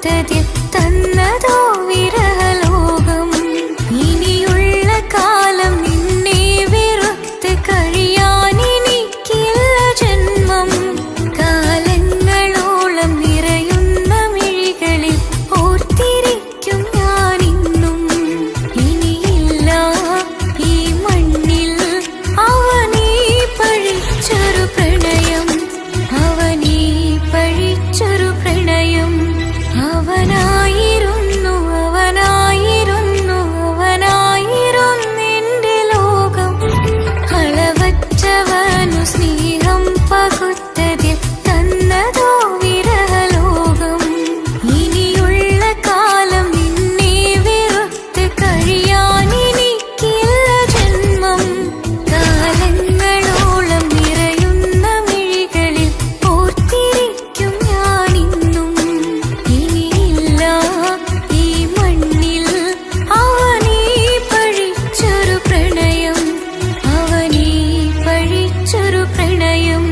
പകുത്തതിൽ തന്നതോ വിരഹലോകം. ഇനിയുള്ള കാലം നിന്നെ വെറുത്ത് കഴിയാൻ എനിക്കില്ല ജന്മം. കാലങ്ങളോളം നിറയുന്ന മിഴികളിൽ ഓർത്തിരിക്കും ഞാനിന്നും. ഇനിയില്ല ഈ മണ്ണിൽ അവനീ പഴിച്ചൊരു പ്രണയം, അവനീ പഴിച്ചൊരു പ്രണയം. അവനായിരുന്നു അവനായിരുന്നു അവനായിരുന്നെന്റെ ലോകം. അളവറ്റവനു സ്നേഹം പകുത്തതിൽ തന്നതോ വിരഹലോകം. ഇനിയുള്ള കാലം നിന്നെ വെറുത്ത് കഴിയാൻ എനിക്കില്ല ജന്മം. കാലങ്ങളോളം നിറയുന്ന മിഴികളിൽ ഓർത്തിരിക്കും ഞാനിന്നും. ഇനിയില്ല ഈ മണ്ണിൽ അവനീ പഴിച്ചൊരു പ്രണയം, അവനീ പഴിച്ചൊരു പ്രണയം.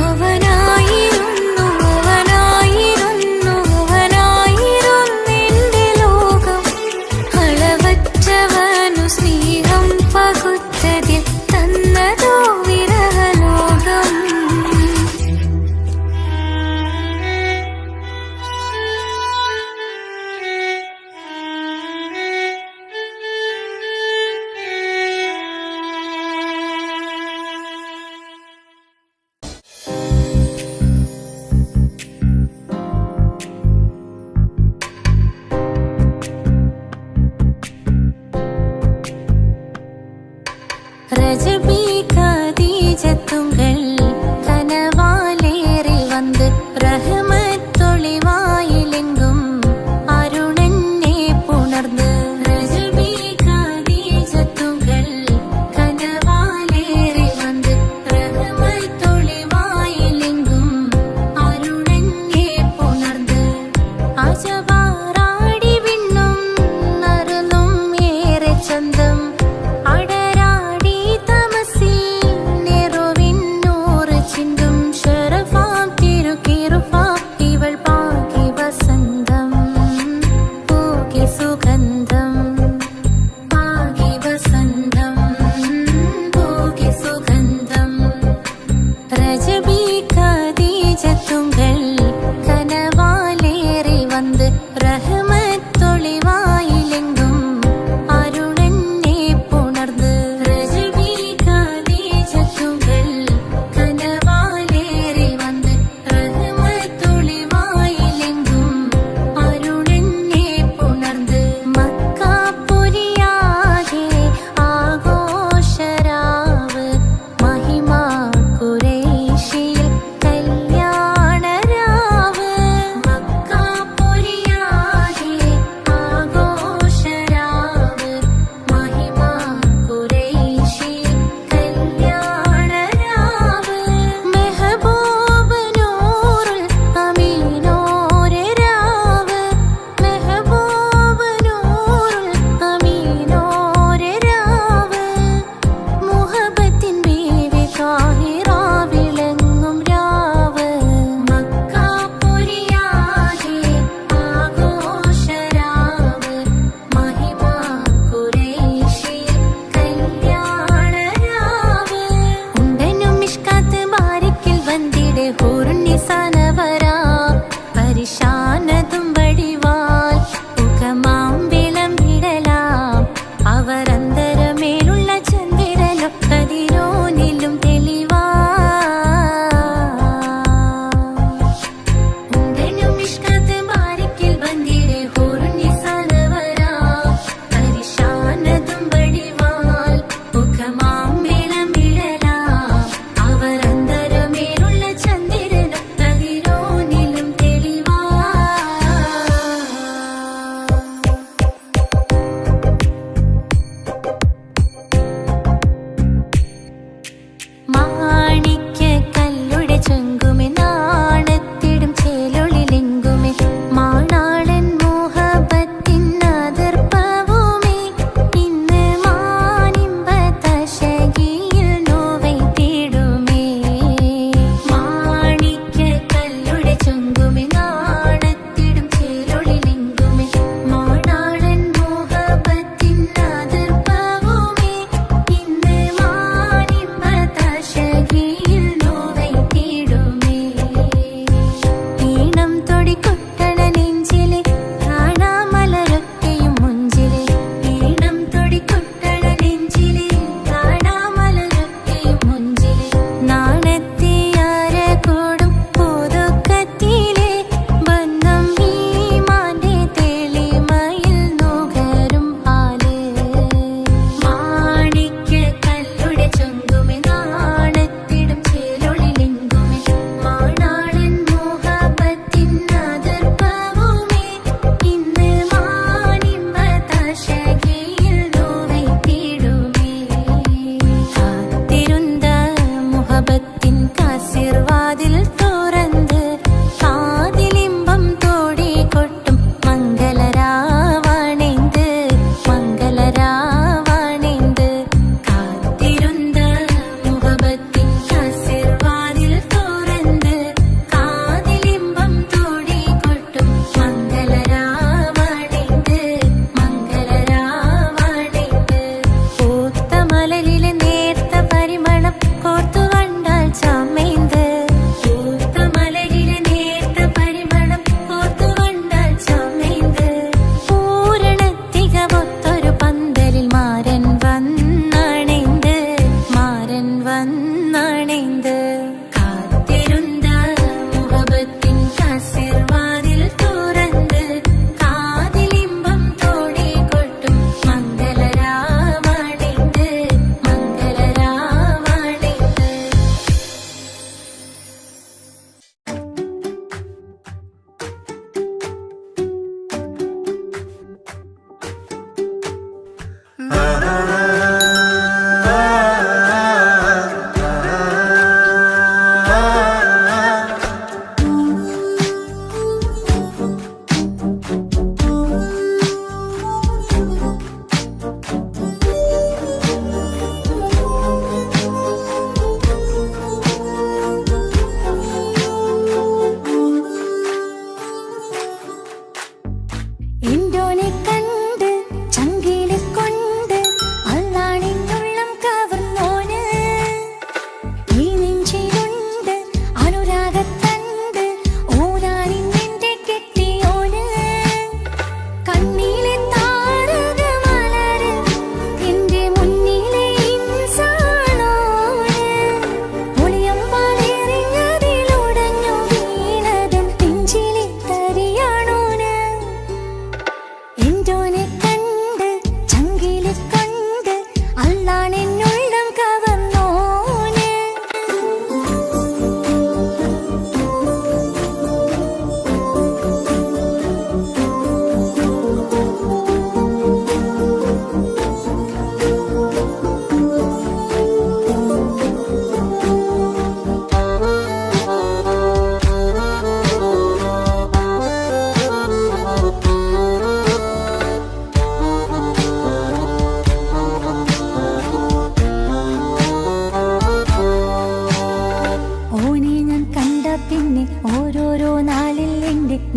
അവനായിരുന്നു അവനായിരുന്നു അവനായിരുന്നെന്റെ ലോകം. അളവറ്റവനു സ്നേഹം പകുത്തതിൽ തന്നതോ വിരഹലോകം. ரஜபி கதீஜத்துங்கள் கனவாலேறி வந்து ரஹமத்தொளிவாயிலெங்கும் அருணன்னே புணர்ந்து. ரஜபி கதீஜத்துங்கள் கனவாலேறி வந்து ரஹமத்தொளிவாயிலெங்கும் அருணன்னே புணர்ந்து. അജവാറാടി വിണ്ണും നറുന്നും ഏറെ ചന്തം. അടരാടി തമസിൽ നെറുവിന്നൂറ് ചിന്തും ശരഫാം തിരുക്കിറുഫാ ഇവൾ പാകി വസന്തം. പൂകി സുഗന്ധം പാകി വസന്തം പൂകി സുഗന്ധം. രജബി ഖദീജത്തുങ്ങൾ കനവാലേറി വന്ന് റഹ്മത്തൊളിവായിലെങ്കും അരുണന്നെ പുണർന്ന്. രജബി ഖദീജത്തുങ്ങൾ കനവാലേറി വന്ന് റഹ്മത്തൊളിവായിലെങ്കും അരുണന്നെ പുണർന്ന്. മക്കാപുരിയാകെ ആഘോഷരാവ് മഹിമാ ഖുറൈശിയിൽ കല്യാണരാവ്. മക്കാപുരിയാകെ ആഘോഷരാവ് മഹിമാ ഖുറൈശിയിൽ കല്യാണരാവ്. മെഹബൂബ് നൂറുൽ അമീനോരെ രാവ്. മെഹബൂബ് നൂറുൽ അമീനോരെ രാവ്. മുഹബത്തിൻ ബീവി താഹിറ വിളങ്ങും രാവ്. മക്കാപുരിയാകെ ആഘോഷരാവ് മഹിമാ ഖുറൈശിയിൽ കല്യാണരാവ്. ഉണ്ടനും മിഷ്കാത്ത് ബാരിക്കിൽ വന്നിടെ ഹൂറുന്നിസാനവരാ. പരിശാനതും വടിവാൽ മുഖമാം വിളമ്പിടലാം. അവരന്തരമേലുള്ള ചന്ദ്രനും കതിരോനിലും തെളിവാ. ഉണ്ടനും മിഷ്കാത്ത് ബാരിക്കിൽ വന്നിടെ ഹൂറുന്നിസാനവരാ. പരിശാനതും വടിവാൽ മുഖമാം വിളമ്പിടലാം. അവരന്തരമേലുള്ള ചന്ദ്രനും കതിരോനിലും തെളിവാ.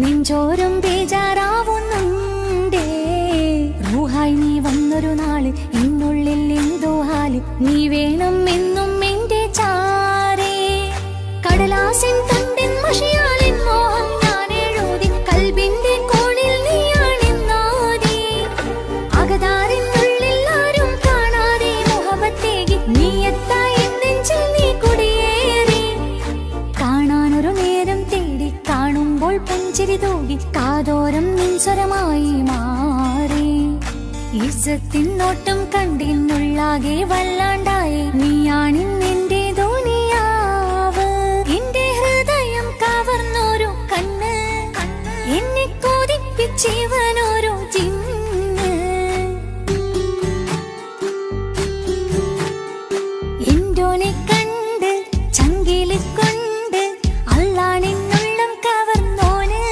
നെഞ്ചോരം ബേജാറാവുന്നുണ്ടേ. റൂഹായി നീ വന്നൊരു നാള് എന്നുള്ളിൽ എന്തോ ഹാല്, നീ വേണം എന്നും എന്റെ ചാരേ. കടലാസിൻ തണ്ടിൻ മഷിയാലിൻ മോഹം ഞാൻ എഴുതി, കൽബിന്റെ കോണിൽ നീയാണെന്നാതി. അകതാരിനുള്ളിൽ ആരും കാണാതെ മുഹബത്തേകി നീ എത്തായി നെഞ്ചിൽ നീ കുടിയേറി. കാണാനൊരു നേരം തേടി കാണുമ്പോൾ പുഞ്ചിരി തൂകി കാതോരം നിൻസ്വരമായി മാറി. ഇസ്സത്തിൻ നോട്ടം കണ്ടിന്നുള്ളാകെ വല്ലാണ്ടായി, നീയാണിന്നെന്റെ ദുനിയാവ്. എന്റെ ഹൃദയം കവർന്നൊരു കണ്ണ്, എന്നെ കൊതിപ്പിച്ചിവനൊരു ജിന്ന്. എന്തോനെ കണ്ട് ചങ്കില് കൊണ്ട് അള്ളാണെന്നുള്ളം കവർന്നോന്.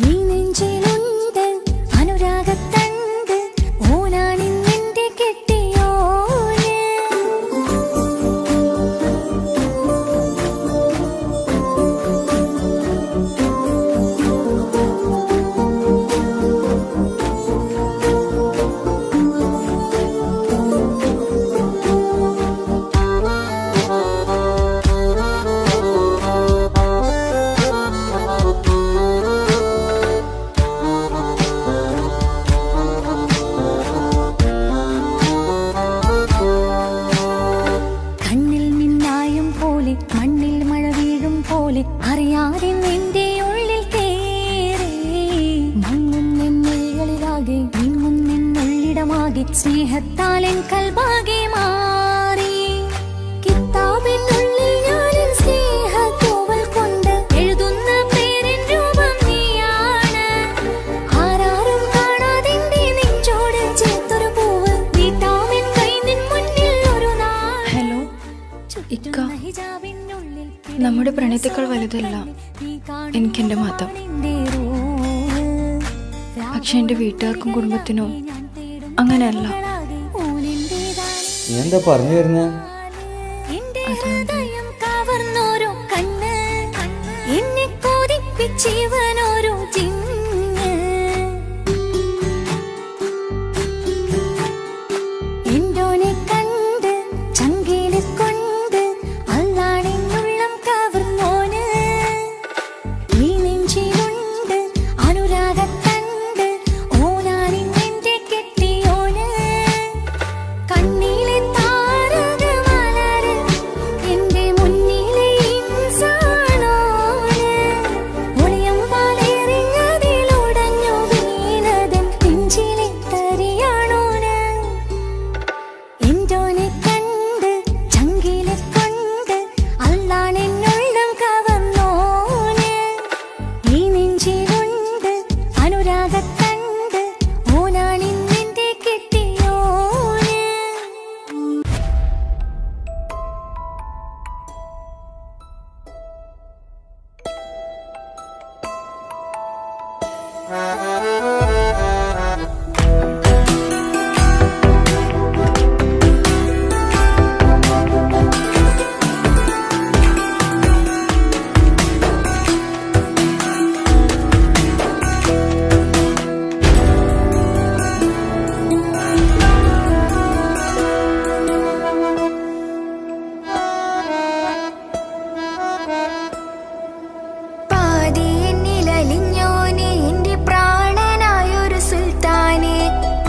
ഈ നെഞ്ചിലുണ്ട് അനുരാഗത്തണ്ട്, ഓനാണിന്നെന്റെ കെട്ടിയോന്. സ്നേഹത്താൽ എൻ കൽബാകെ മാറി. കിതാബിനുള്ളിൽ ഞാനിൻ സ്നേഹത്തൂവൽ കൊണ്ട് എഴുതുന്ന പേരിൻ രൂപം നീയാണ്. ആരാരും കാണാതെന്റെ നെഞ്ചോട് ചേർത്തൊരു പൂവ് നീട്ടാമെൻ കൈ നിൻ മുന്നിൽ ഒരു നാൾ. ഹലോ ഇക്ക, നമ്മുടെ പ്രണയത്തേക്കാൾ വലുതല്ല എനിക്കെൻ്റെ മതം. പക്ഷെ എൻ്റെ വീട്ടുകാർക്കും കുടുംബത്തിനും അങ്ങനെയല്ല. നീ എന്താ പറഞ്ഞു വരുന്നേ? ഹൃദയം കവർന്നോരോ കണ്ണ്, എന്നെ കൊതിപ്പിച്ചിവനോരോ ജിന്ന്. എന്തോനെ കണ്ട് ചങ്കില് കൊണ്ട് അല്ലാണെന്നുള്ളം കവർന്നോന്. ഈ നെഞ്ചിലുണ്ട് അനുരാഗത്തണ്ട്, ഓനാനിന്നെന്റെ കെട്ടിയോന്. കണ്ണിലെ താരകമലര് എന്റെ മുന്നിലെ ഇൻസാണോന്. ഒളിയം വാലെറിഞ്ഞതിലുടഞ്ഞു വീണതൻ നെഞ്ചിലെ തരിയാണോന്. എന്തോനെ കണ്ട് ചങ്കിലെ കൊണ്ട് അല്ലാണെന്നുള്ളം കവർന്നോന്. ഈ നെഞ്ചിലുണ്ട് അനുരാഗത്തണ്ട്, ഓനാണിന്നെന്റെ കെട്ടിയോന്. പാതി എന്നിലലിഞ്ഞോനെ എന്റെ പ്രാണനായൊരു സുൽത്താനെ.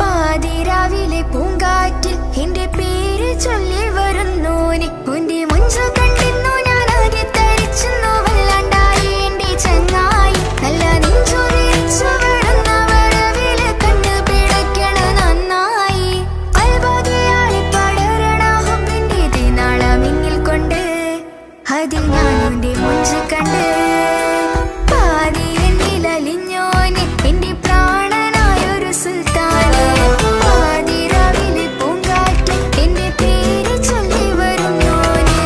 പാതിരാവിലെ പൂങ്കാറ്റിൽ എന്റെ പേര് ചൊല്ലി വരുന്നോനെ. ഉന്റെ മുഞ്ചു കണ്ടിരുന്നു ഞാൻ ആകെ തരിച്ചെന്നു വല്ലാണ്ടായി എന്റെ ചങ്ങായി. നല്ല നെഞ്ചു വിരിച്ചു വിടുന്ന വരവില് കണ്ണു പിടയ്ക്കണ നന്നായി. അൽബാദിയാളി പടരണാഹും നിന്റെ ദിനാളമിങ്ങിൽ കൊണ്ട് അതിൽ ഞാനുന്റെ മുഞ്ചു കണ്ട്. പാതി എന്നിലലിഞ്ഞോനെ എന്റെ പ്രാണനായൊരു സുൽത്താനെ. പാതിരാവിലെ പൂങ്കാറ്റിൽ എന്റെ പേര് ചൊല്ലി വരുന്നോനെ.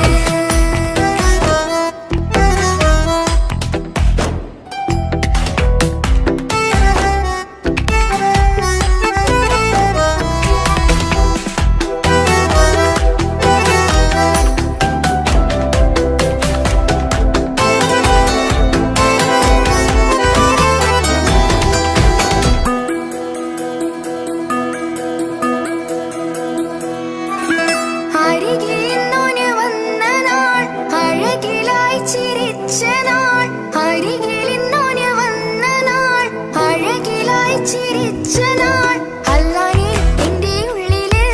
അരികിൽ ഇന്നോന് വന്ന നാൾ, അഴകിലായി ചിരിച്ച നാൾ. അരികിൽ ഇന്നോന് വന്ന നാൾ, അഴകിലായി ചിരിച്ച നാൾ. അല്ലാനെ എന്റെ ഉള്ളില്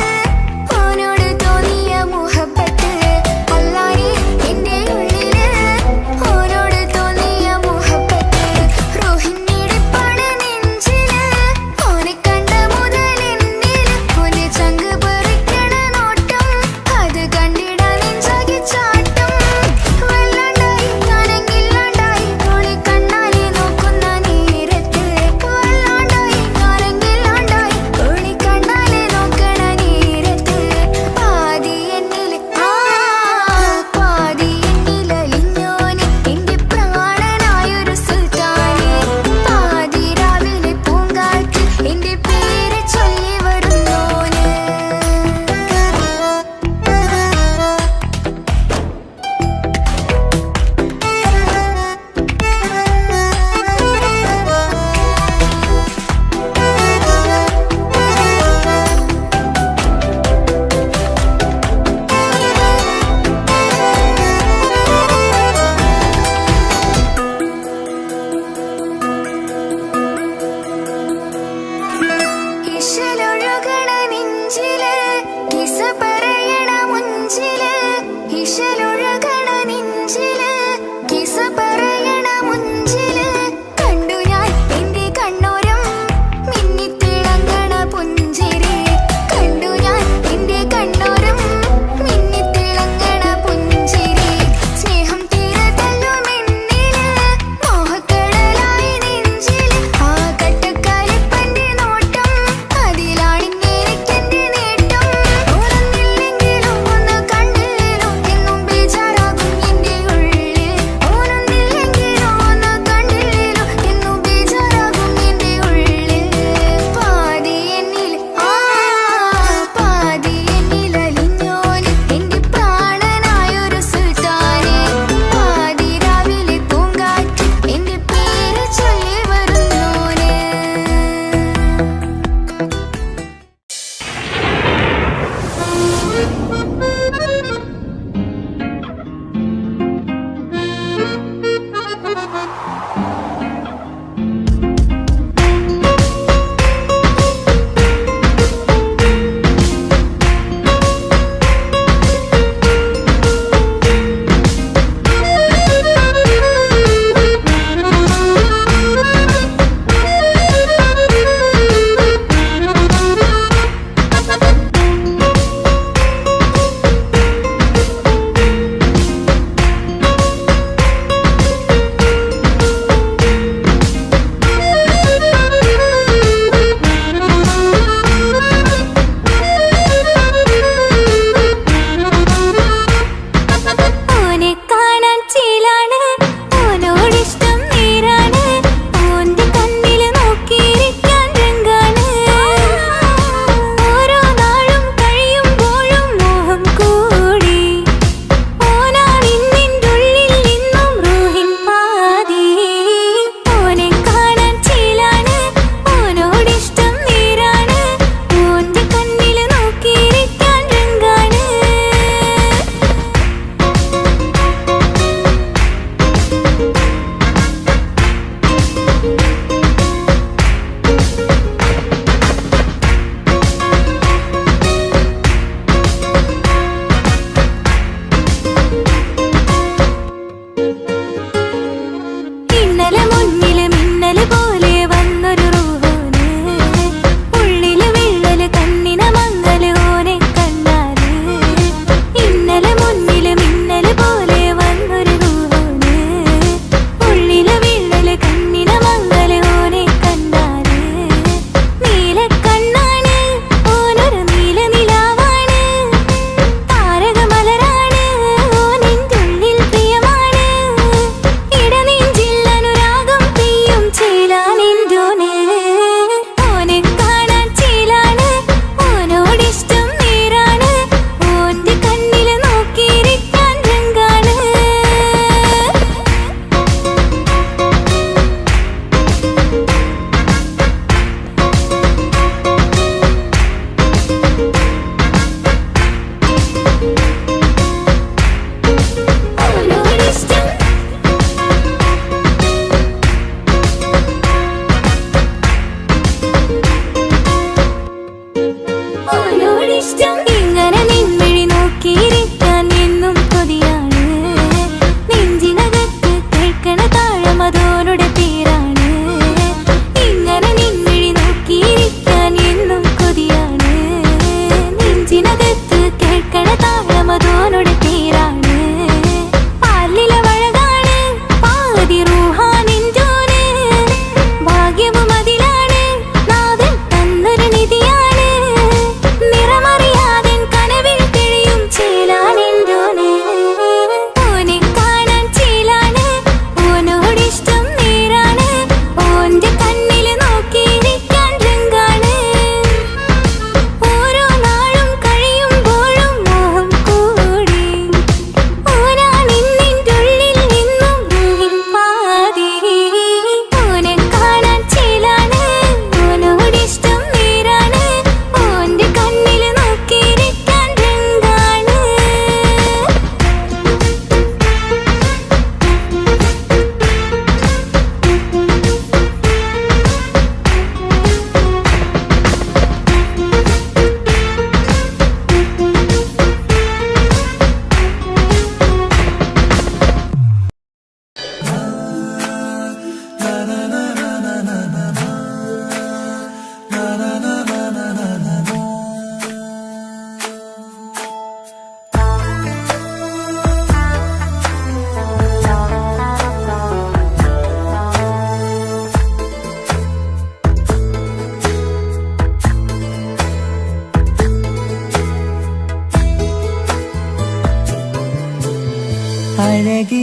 ഓനോട് തോന്നിയ മുഹബത്ത്. അല്ലാനെ എന്റെ ഉള്ളില് ഓനോട് തോന്നിയ മുഹബത്ത്. റോഹിണിടിപ്പാണ് നെഞ്ചില്, ഓനെ കണ്ട മുതൽ എന്നില്. ഓനെ ചങ്ക് പറിക്കണ നോട്ടം, അത് കണ്ടിടാൻ നെഞ്ചാകെ ചാട്ടം. വല്ലാണ്ടായി ഞാനെങ്കില്ലാണ്ടായി, ഓളെ കണ്ണാലെ നോക്കുന്ന നേരത്ത്. വല്ലാണ്ടായി ഞാനെങ്കില്ലാണ്ടായി,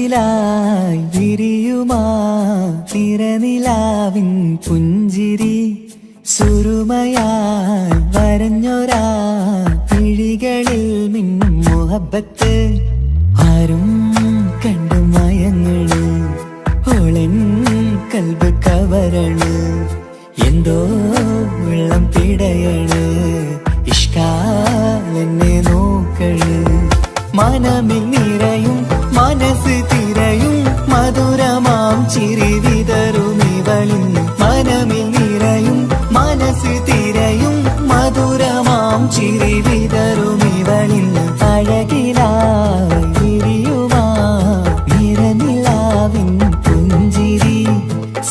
അഴകിലായി വിരിയുമാ തിരനിലാവിൻ പുഞ്ചിരി സുറുമയായി വരഞ്ഞൊരാ പിഴികളിൽ മിന്നും മുഹബത്ത് ആരും കണ്ടു മയങ്ങള് ഓളൻ കൽബ് കവരണ് എന്തോ വെള്ളം പിടയണ് ഇഷ്കാലെന്നെ നോക്കള് മനമിൽ നിറയും മനസ്സ് തിരയും മധുരമാം ചിരി വിതറും ഇവളിന്ന് മനമിൽ നിറയും മനസ്സ് തിരയും മധുരമാം ചിരി വിതറും ഇവളിന്ന് അഴകിലായി വിരിയുമാ നിറനിലാവിൻ പുഞ്ചിരി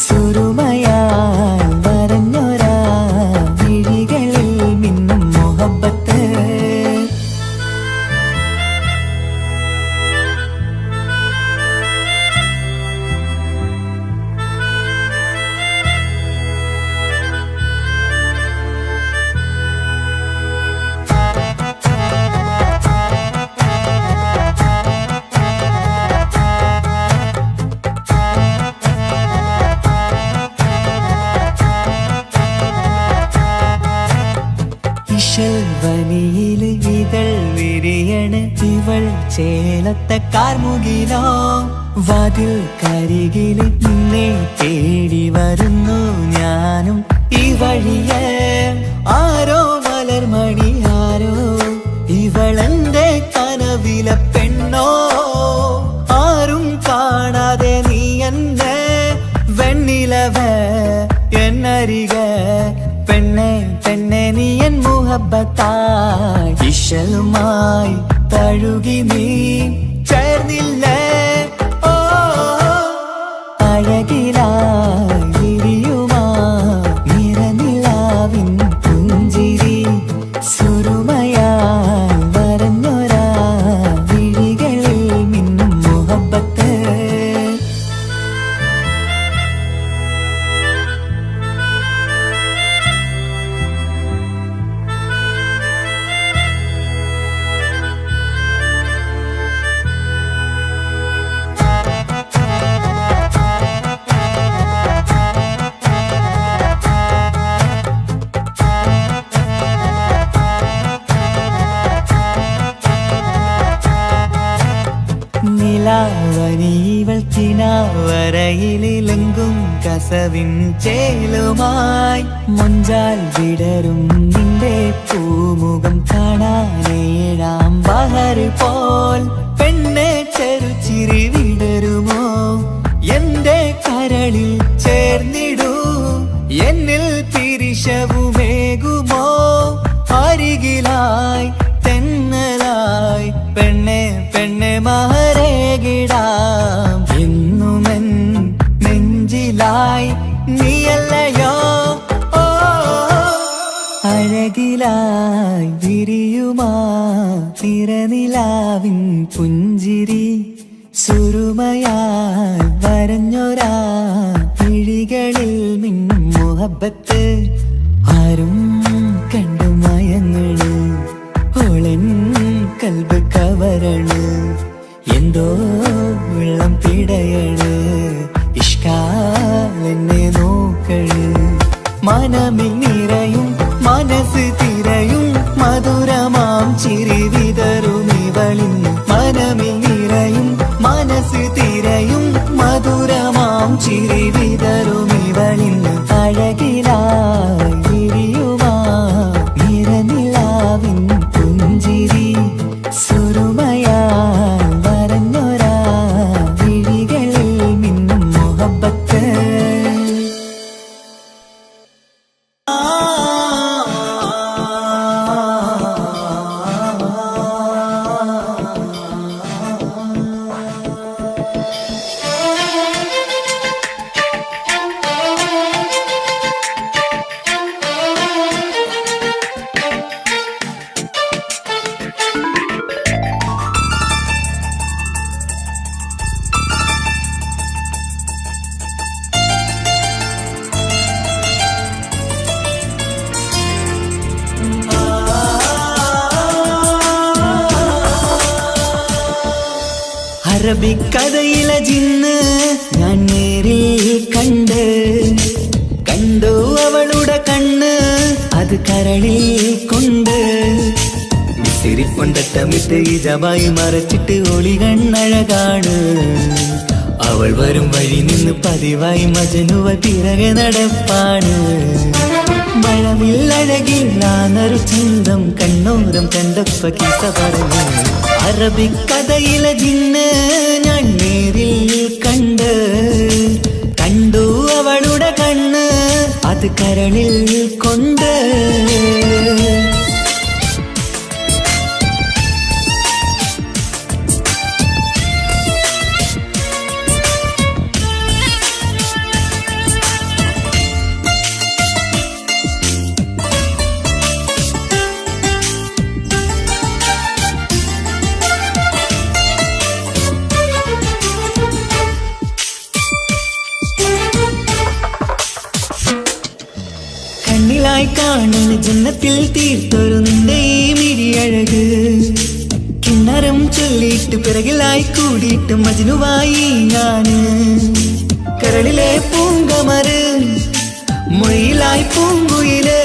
സുറുമയാൽ വരഞ്ഞൊരാ വിഴികളിൽ മിന്നും മുഹബത്ത് വനിയില് ഇതൾ വിരിയണ് ഇവൾ ചേലത്തെ കാർമുകിലോ വാതിൽ കരികില് നിന്നെ തേടി വരുന്നു ഞാനും ഈ വഴിയെ ആരോ മലർമണി ആരോ ഇവളെന്റെ കനവിലെ പെണ്ണോ ആരും കാണാതെ നീ എന്നെ വെണ്ണിലവ എന്നരിക പെണ്ണെ പെണ്ണെ നീ എൻ മുഹബത്തായി ഇശലുമായി തഴുകി നീ ചേർന്നില്ലേ ഓ അഴകിലായി വിരിയുമാ നിറനിലാവിൻ പുഞ്ചിരി സുറുമയാൽ വരഞ്ഞൊരാ വിഴികളിൽ മിന്നും മുഹബത്ത് നിലാവനിവൾ കിനാവരയിലെങ്കും കസവിൻ ചേലുമായി മൊഞ്ചാൽ വിടരും നിന്റെ പൂമുഖം കാണാനേഴാം ബഹർ പോൽ പെണ്ണെ ചെറുചിരി വിടരുമോ എന്റെ കരളിൽ ചേർന്നിടൂ എന്നിൽ പിരിശവുമേകുമോ അരികിലായി തെന്നലായി പെണ്ണെ പെണ്ണെ മഹരേകിടാം എന്നുമെൻ നെഞ്ചിലായി നീയല്ലയോ ഓ അഴകിലായി വിരിയുമാ തിരനിലാവിൻ പുഞ്ചിരി സുറുമയാൽ വരഞ്ഞൊരാ പിഴികളിൽ മിന്നും മുഹബത്ത് ആരും കണ്ടു മയങ്ങള് ഓളൻ കൽബ് കവരണ് എന്തോ വെള്ളം പിടയണ് ഇഷ്കാലെന്നെ നോക്കള് മനമിൽ നിറയും മനസ്സ് തിരയും മധുരമാം ചിരി വിതറും ഇവളിന്ന് മനമിൽ നിറയും മനസ്സ് തിരയും മധുരമാം ചിരി വിതറും ഇവളിന്ന് അഴകിലായി വിരിയുമാ നിറനിലാവിൻ പുഞ്ചിരി സുറുമയാൽ വരഞ്ഞൊരാ വിഴികളിൽ മിന്നും മുഹബത്ത് അറബിക്കഥയിലെ ജിന്ന് ഞാൻ നേരിൽ കണ്ടു അവളുടെ കണ്ണ് അത് കരളിൽ കൊണ്ട് സിരിപ്പൊണ്ടട്ടമിട്ട് ഇജബായി മറച്ചിട്ട് ഒളി കണ്ണഴകാണ് അവൾ വരും വഴി നിന്ന് പതിവായി മജനുവ പിറകെ നടപ്പാണ് മഴവില്ലഴകില്ലാന്നൊരു ചന്തം കണ്ണോരം കണ്ടപ്പ കിസ പറഞ്ഞു അറബിക്കഥയിലെ ജിന്ന് ഞാൻ നേരിൽ കണ്ടു അവളുടെ കണ്ണ് അത് കരളിൽ കൊണ്ട് കണ്ണിലായി കാണുന്ന ജന്നത്തിൽ തീർത്തൊരു നിന്റെ ഈ മിഴിയഴക് കിണ്ണരം ചൊല്ലിയിട്ട് പിറകിലായി കൂടിയിട്ട് മജ്നുവായി ഞാന് കരളിലെ പൂങ്കമര് മൊഴിയിലായി പൂങ്കുയില്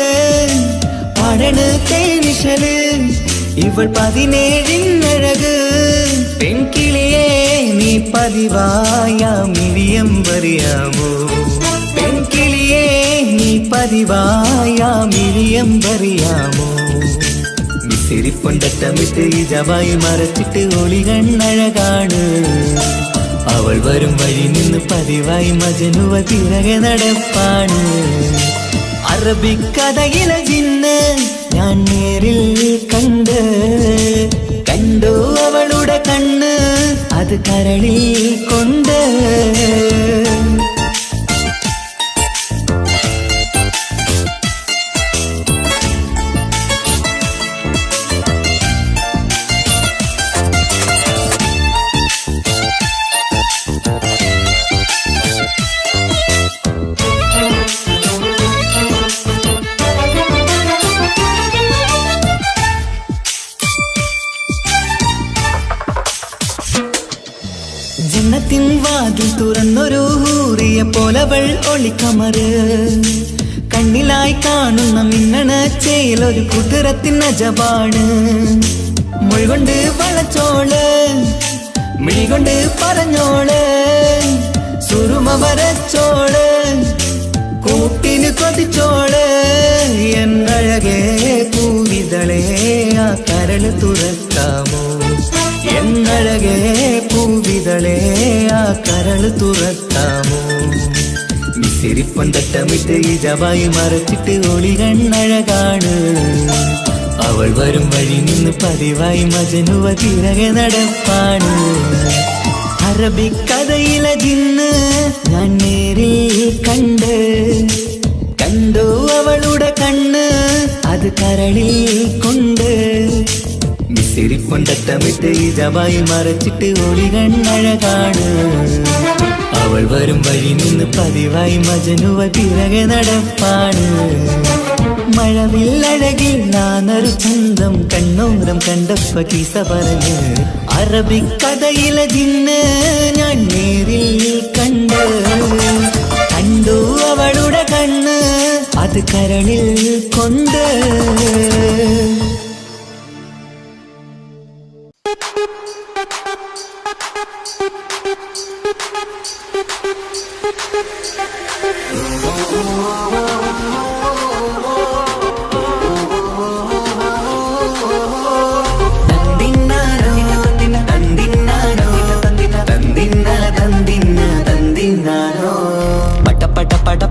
പാടണ് തേനിശല് ഇവൾ 17 പെൺകിളിയെ നീ പതിവായ മിഴിയം പറയാമോ പെൺകിളിയെ നീ പതിവായ മിഴിയം പറയാമോ മിസിരിപ്പൊണ്ടട്ടമിട്ട് ഇജബായി മറച്ചിട്ട് ഒളി കണ്ണഴകാണ് അവൾ വരും വഴി നിന്ന് പതിവായി മജനുവ പിറകെ നടപ്പാണ് അറബിക്കഥയിലെ ജിന്ന് ഞാൻ നേരിൽ കണ്ടു അവളുടെ കണ്ണ് അത് കരളിൽ കൊണ്ട് ജന്നത്തിൻ വാതിൽ തുറന്നൊരു ഹൂറിയ പോലവൾ ഒളിക്കമറ് കണ്ണിലായി കാണുന്ന മിന്നണ ചേലൊരു കുതിരത്തിൻ അജബാണ് മൊഴികൊണ്ട് വളച്ചോള് മിഴികൊണ്ട് പറഞ്ഞോള് സുറുമ വരച്ചോള് കൂട്ടിന് കൊതിച്ചോള് എന്നഴകേ പൂവിതളേ ആ കരള് തുറക്കാമോ എന്നഴകേ പൂവിതളേ ആ കരള് തുറക്കാമോ മിസിരിപ്പൊണ്ടട്ടമിട്ട് ഇജബായി മറച്ചിട്ട് ഒളി കണ്ണഴകാണ് അവൾ വരും വഴി നിന്ന് പതിവായി മജനുവ പിറകെ നടപ്പാണ് അറബിക്കഥയിലെ ജിന്ന് ഞാൻ നേരിൽ കണ്ടു അവളുടെ കണ്ണ് അത് കരളിൽ കൊണ്ട് മിസിരിപ്പൊണ്ടട്ടമിട്ട് ഇജബായി മറച്ചിട്ട് ഒളി കണ്ണഴകാണ് അവൾ വരും വഴി നിന്ന് പതിവായി മജനുവ പിറകെ നടപ്പാണ് മഴവില്ലഴകില്ലാന്നൊരു ചന്തം കണ്ണോരം കണ്ടപ്പ കിസ പറഞ്ഞ് അറബിക്കഥയിലെ ജിന്ന് ഞാൻ നേരിൽ കണ്ടു അവളുടെ കണ്ണ് അത് കരളിൽ കൊണ്ട്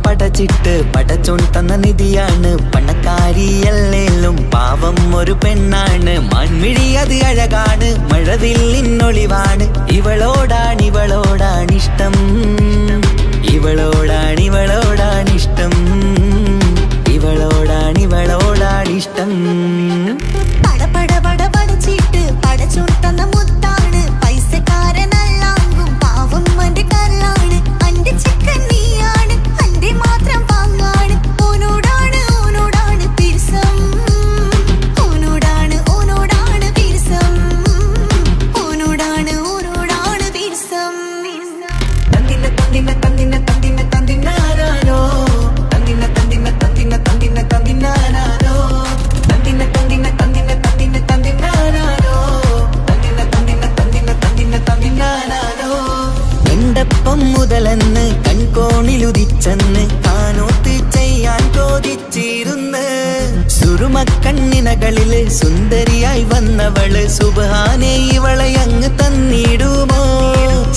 പടച്ചിട്ട് പടച്ചോൻ തന്ന നിധിയാണ് പണക്കാരിയല്ലേലും പാവം ഒരു പെണ്ണാണ് മൺമിഴി അത് അഴകാണ് മഴവില്ലിന്നൊളിവാണ് ഇവളോടാണിഷ്ടം ഇവളോടാണിഷ്ടം ഇവളോടാണിഷ്ടം പടച്ചിട്ട് പടച്ചോൻ തന്ന മുത്താണ് പൈസക്കാരനല്ലാങ്കും പാവം അന്റെ കരളാണ് അന്റെ ചിക്കൻ നീയാണ് അന്റെ മാത്രം പാങ്ങാണ് ഓനോടാണ് പിരിസം ഓനോടാണ് പിരിസം ഓനോടാണ് പിരിസം ഞാനൊത്ത് ചെയ്യാൻ കൊതിച്ചിരുന്ന് സുറുമക്കണ്ണിനകളില് സുന്ദരിയായി വന്നവള് സുബ്ഹാനേ ഇവളെ അങ്ങ് തന്നിടുമോ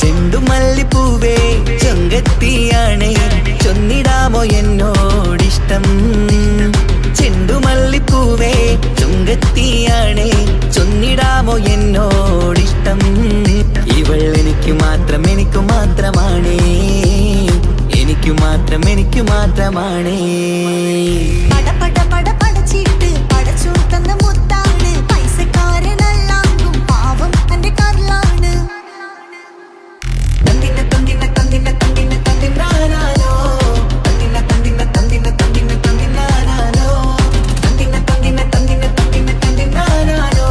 ചെണ്ടുമല്ലിപ്പൂവേ ചൊങ്കത്തിയാണ് ചൊന്നിടാമോ എന്നോടിഷ്ടം ചെണ്ടുമല്ലിപ്പൂവേ ചുങ്കത്തിയാണ് ചൊന്നിടാമോ എന്നോടിഷ്ടം ഇവൾ എനിക്ക് മാത്രം എനിക്ക് മാത്രമാണ് എനിക്ക് മാത്രം എനിക്ക് മാത്രമാണ് പട പട പട പടച്ചിട്ട് പടച്ചു തന്ന മുത്താണ് പൈസക്കാരനല്ലാങ്കും പാവം എന്റെ കർലാണ് തന്തിന തന്തിന തന്തിന തന്തിന തന്തിനാനാലോ തന്തിന തന്തിന തന്തിന തന്തിന തന്തിനാനാലോ തന്തിന തന്തിന തന്തിന തന്തിന തന്തിനാനാലോ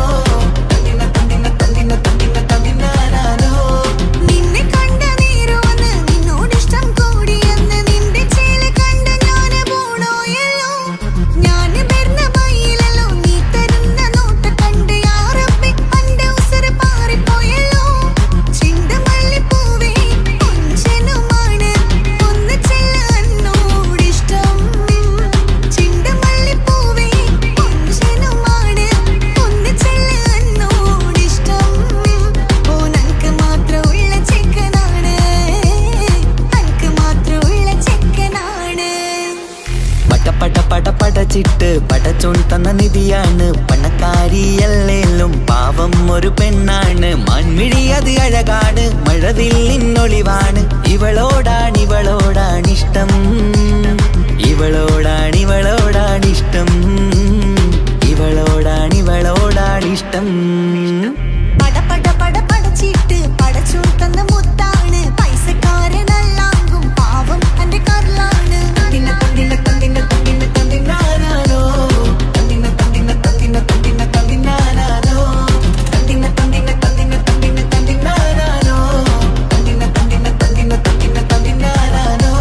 തന്തിന തന്തിന തന്തിന തന്തിന തന്തിനാനാലോ നിന്നെ കണ്ട നേരമെന്ന് നിന്നോടിഷ്ടം കൂടിയെന്ന് നിന്റെ ചേല കണ്ട് ഞാന് പോണോയല്ലോ ഞാന് വരുന്ന വഴിയിലല്ലോ നീ തരുന്ന നോട്ട കണ്ട് യാ റബ്ബി എന്റെ ഉസറ് പാറിപ്പോയല്ലോ ചെണ്ടുമല്ലിപ്പൂവേ കൊഞ്ചനുമാണ് ഒന്ന് ചെല്ല എന്നോടിഷ്ടം ചെണ്ടുമല്ലിപ്പൂവേ കൊഞ്ചനുമാണ് ഒന്ന് ചെല്ല എന്നോടിഷ്ടം ഓ നനക്ക് മാത്രമുള്ള ചെക്കനാണ് അനക്ക് മാത്രമുള്ള ചെക്കനാണ് പട പട പട പടച്ചിട്ട് പടച്ചോൻ തന്ന നിധിയാണ് പണക്കാരിയല്ലേലും പാവം ഒരു പെണ്ണാണ് മൺമിഴി അത് അഴകാണ് മഴവില്ലിന്നൊളിവാണ് ഇവളോടാണിഷ്ടം ഇവളോടാണിഷ്ടം ഇവളോടാണിഷ്ടം പട പട പട പടച്ചിട്ട് പടച്ചു തന്ന മുത്താണ് പൈസക്കാരനല്ലാങ്കും പാവം എന്റെ കർലാണ് തന്തിന തന്തിന തന്തിന തന്തിന തന്തിനാനാലോ തന്തിന തന്തിന തന്തിന തന്തിന തന്തിനാനാലോ തന്തിന തന്തിന തന്തിന തന്തിന തന്തിനാനാലോ തന്തിന തന്തിന തന്തിന തന്തിന തന്തിനാനാലോ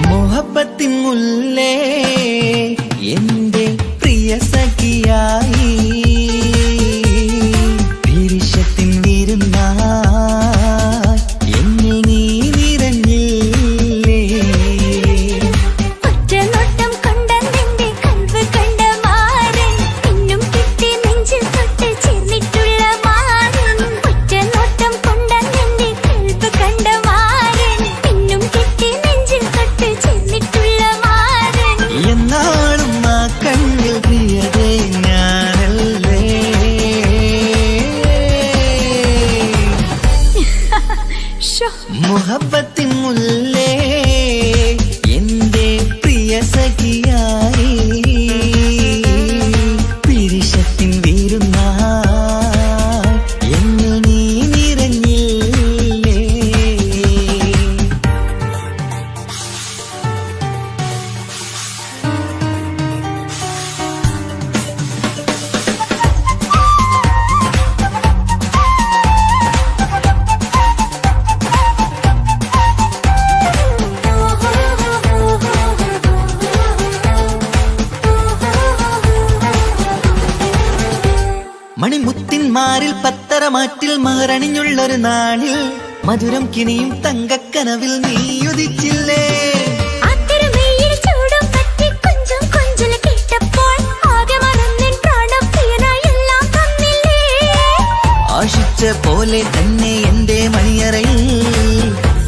മുഹബത്തിൻ മുല്ലേ എന്റെ പ്രിയ സഖിയായി വിരിശത്തിൻ വിരുന്നായി എന്നിൽ നീ നിറഞ്ഞില്ലേ ഒറ്റനോട്ടം കൊണ്ട നിന്റെ കൽവ് കണ്ട മാരൻ പിന്നും കിട്ടി നെഞ്ചിൽ തൊട്ട് ചേർന്നിട്ടുള്ള മാരൻ ഒറ്റനോട്ടം കൊണ്ട നിന്റെ കൽവ് കണ്ട മാരൻ പിന്നും കിട്ടി നെഞ്ചിൽ തൊട്ട് ചേർന്നിട്ടുള്ള മാരൻ എന്നാളും ആ കണ്ണിൽ പ്രിയതേ ഞാനല്ലേ മുഹബത്തിൻ മുല്ലേ എന്റെ പ്രിയ സഖിയായി പിരിശത്തിൻ വിരുന്നായി എന്നിൽ നീ നിറഞ്ഞില്ലേ മണിമുത്തിന്മാരിൽ പത്തരമാറ്റിൽ മഹറണിഞ്ഞുള്ളൊരു നാളിൽ മധുരം കിനിയും തങ്കക്കനവിൽ നീ ഉദിച്ചില്ലേ അത്തരമേയിൽ ചൂടും പറ്റി കൊഞ്ചും കൊഞ്ചൽ കേട്ടപ്പോൾ ആകെ മറന്നിൻ പ്രാണം പ്രിയനായി എല്ലാം തന്നില്ലേ ആശിച്ച പോലെ തന്നെ എന്റെ മണിയറയിൽ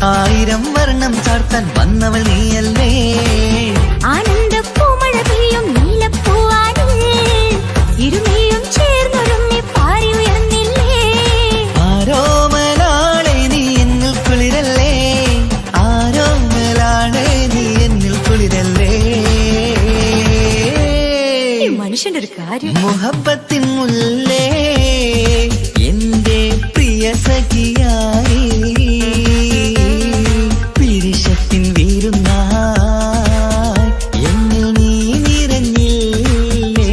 1000 വർണ്ണം ചാർത്താൻ വന്നവൾ നീയല്ലേ ആനന്ദ പൂമഴ പെയ്യും നീലപ്പൂവാനിൽ ഇരുമേയും ചേർന്നൊരുമ്മി പാരി ഉയർന്നില്ലേ ആരോമലാളെ നീ എന്നിൽ കുളിരല്ലേ ആരോമലാളെ നീ എന്നിൽ കുളിരല്ലേ മനുഷ്യന്റെ ഒരു കാര്യം മുഹബത്തിൻ മുല്ലേ എന്റെ പ്രിയ സഖിയായി പിരിശത്തിൻ വീരുന്നായി എന്നിൽ നീ നിറഞ്ഞില്ലേ.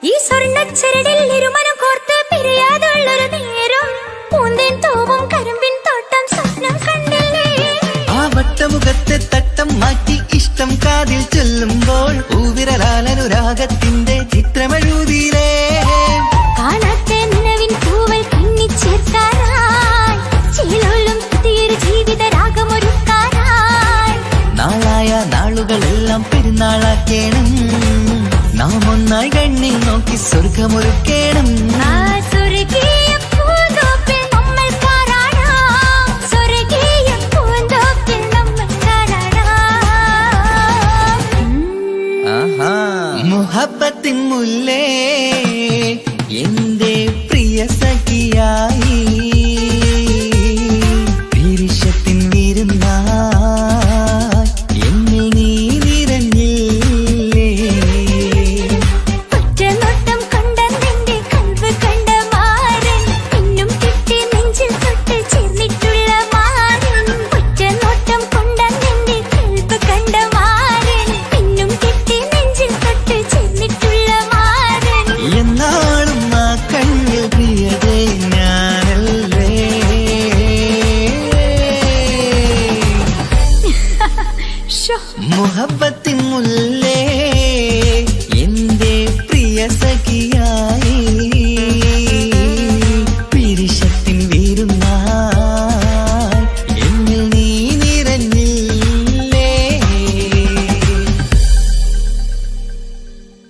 ഈ സ്വർണ്ണച്ചരടിൽ ഇരുമനം കോർത്ത് പിരിയാതുള്ളൊരു നേരം പൂന്തേൻ തൂവും കരിമ്പിൻ തോട്ടം സ്വപ്നം കണ്ടില്ലേ. ആ വട്ടമുഖത്തെ തട്ടം മാറ്റി ഇഷ്ടം കാതിൽ ചൊല്ലുമ്പോൾ പൂവിരലാലനുരാഗത്തിന്റെ ചിത്രമെഴുതിയിലേ. കാണാത്ത നിലവിൻ പൂവൽ കണ്ണിച്ചേർക്കാനായി ചിലോലും പുതിയൊരു ജീവിത രാഗമൊരുക്കാനായി നാളായ നാളുകളെല്ലാം പെരുന്നാളാക്കേണം. നാം ഒന്നായി കണ്ണിൽ നോക്കി സ്വർഗമൊരുക്കേണം. ആ സ്വർഗീയ പൂന്തോപ്പിൽ നമ്മൾ കാണാം. സ്വർഗീയ പൂന്തോപ്പിൽ നമ്മൾ കാണാം. ആഹാ. മുഹബത്തിൻ മുല്ലേ എന്റെ പ്രിയ സഖിയായി പിരിശത്തിൻ വിരുന്നായി എന്നിൽ നീ നിറഞ്ഞില്ലേ. ഒറ്റനോട്ടം കൊണ്ട നിന്റെ കൽവ് കണ്ട മാരൻ പിന്നും കിട്ടി നെഞ്ചിൽ തൊട്ട് ചേർന്നിട്ടുള്ള മാരൻ. ഒറ്റനോട്ടം കൊണ്ട നിന്റെ കൽവ് കണ്ട മാരൻ പിന്നും കിട്ടി നെഞ്ചിൽ തൊട്ട് ചേർന്നിട്ടുള്ള മാരൻ. എന്നാളും ആ കണ്ണിൽ പ്രിയതേ ഞാനല്ലേ. മുഹബത്തിൻ മുല്ല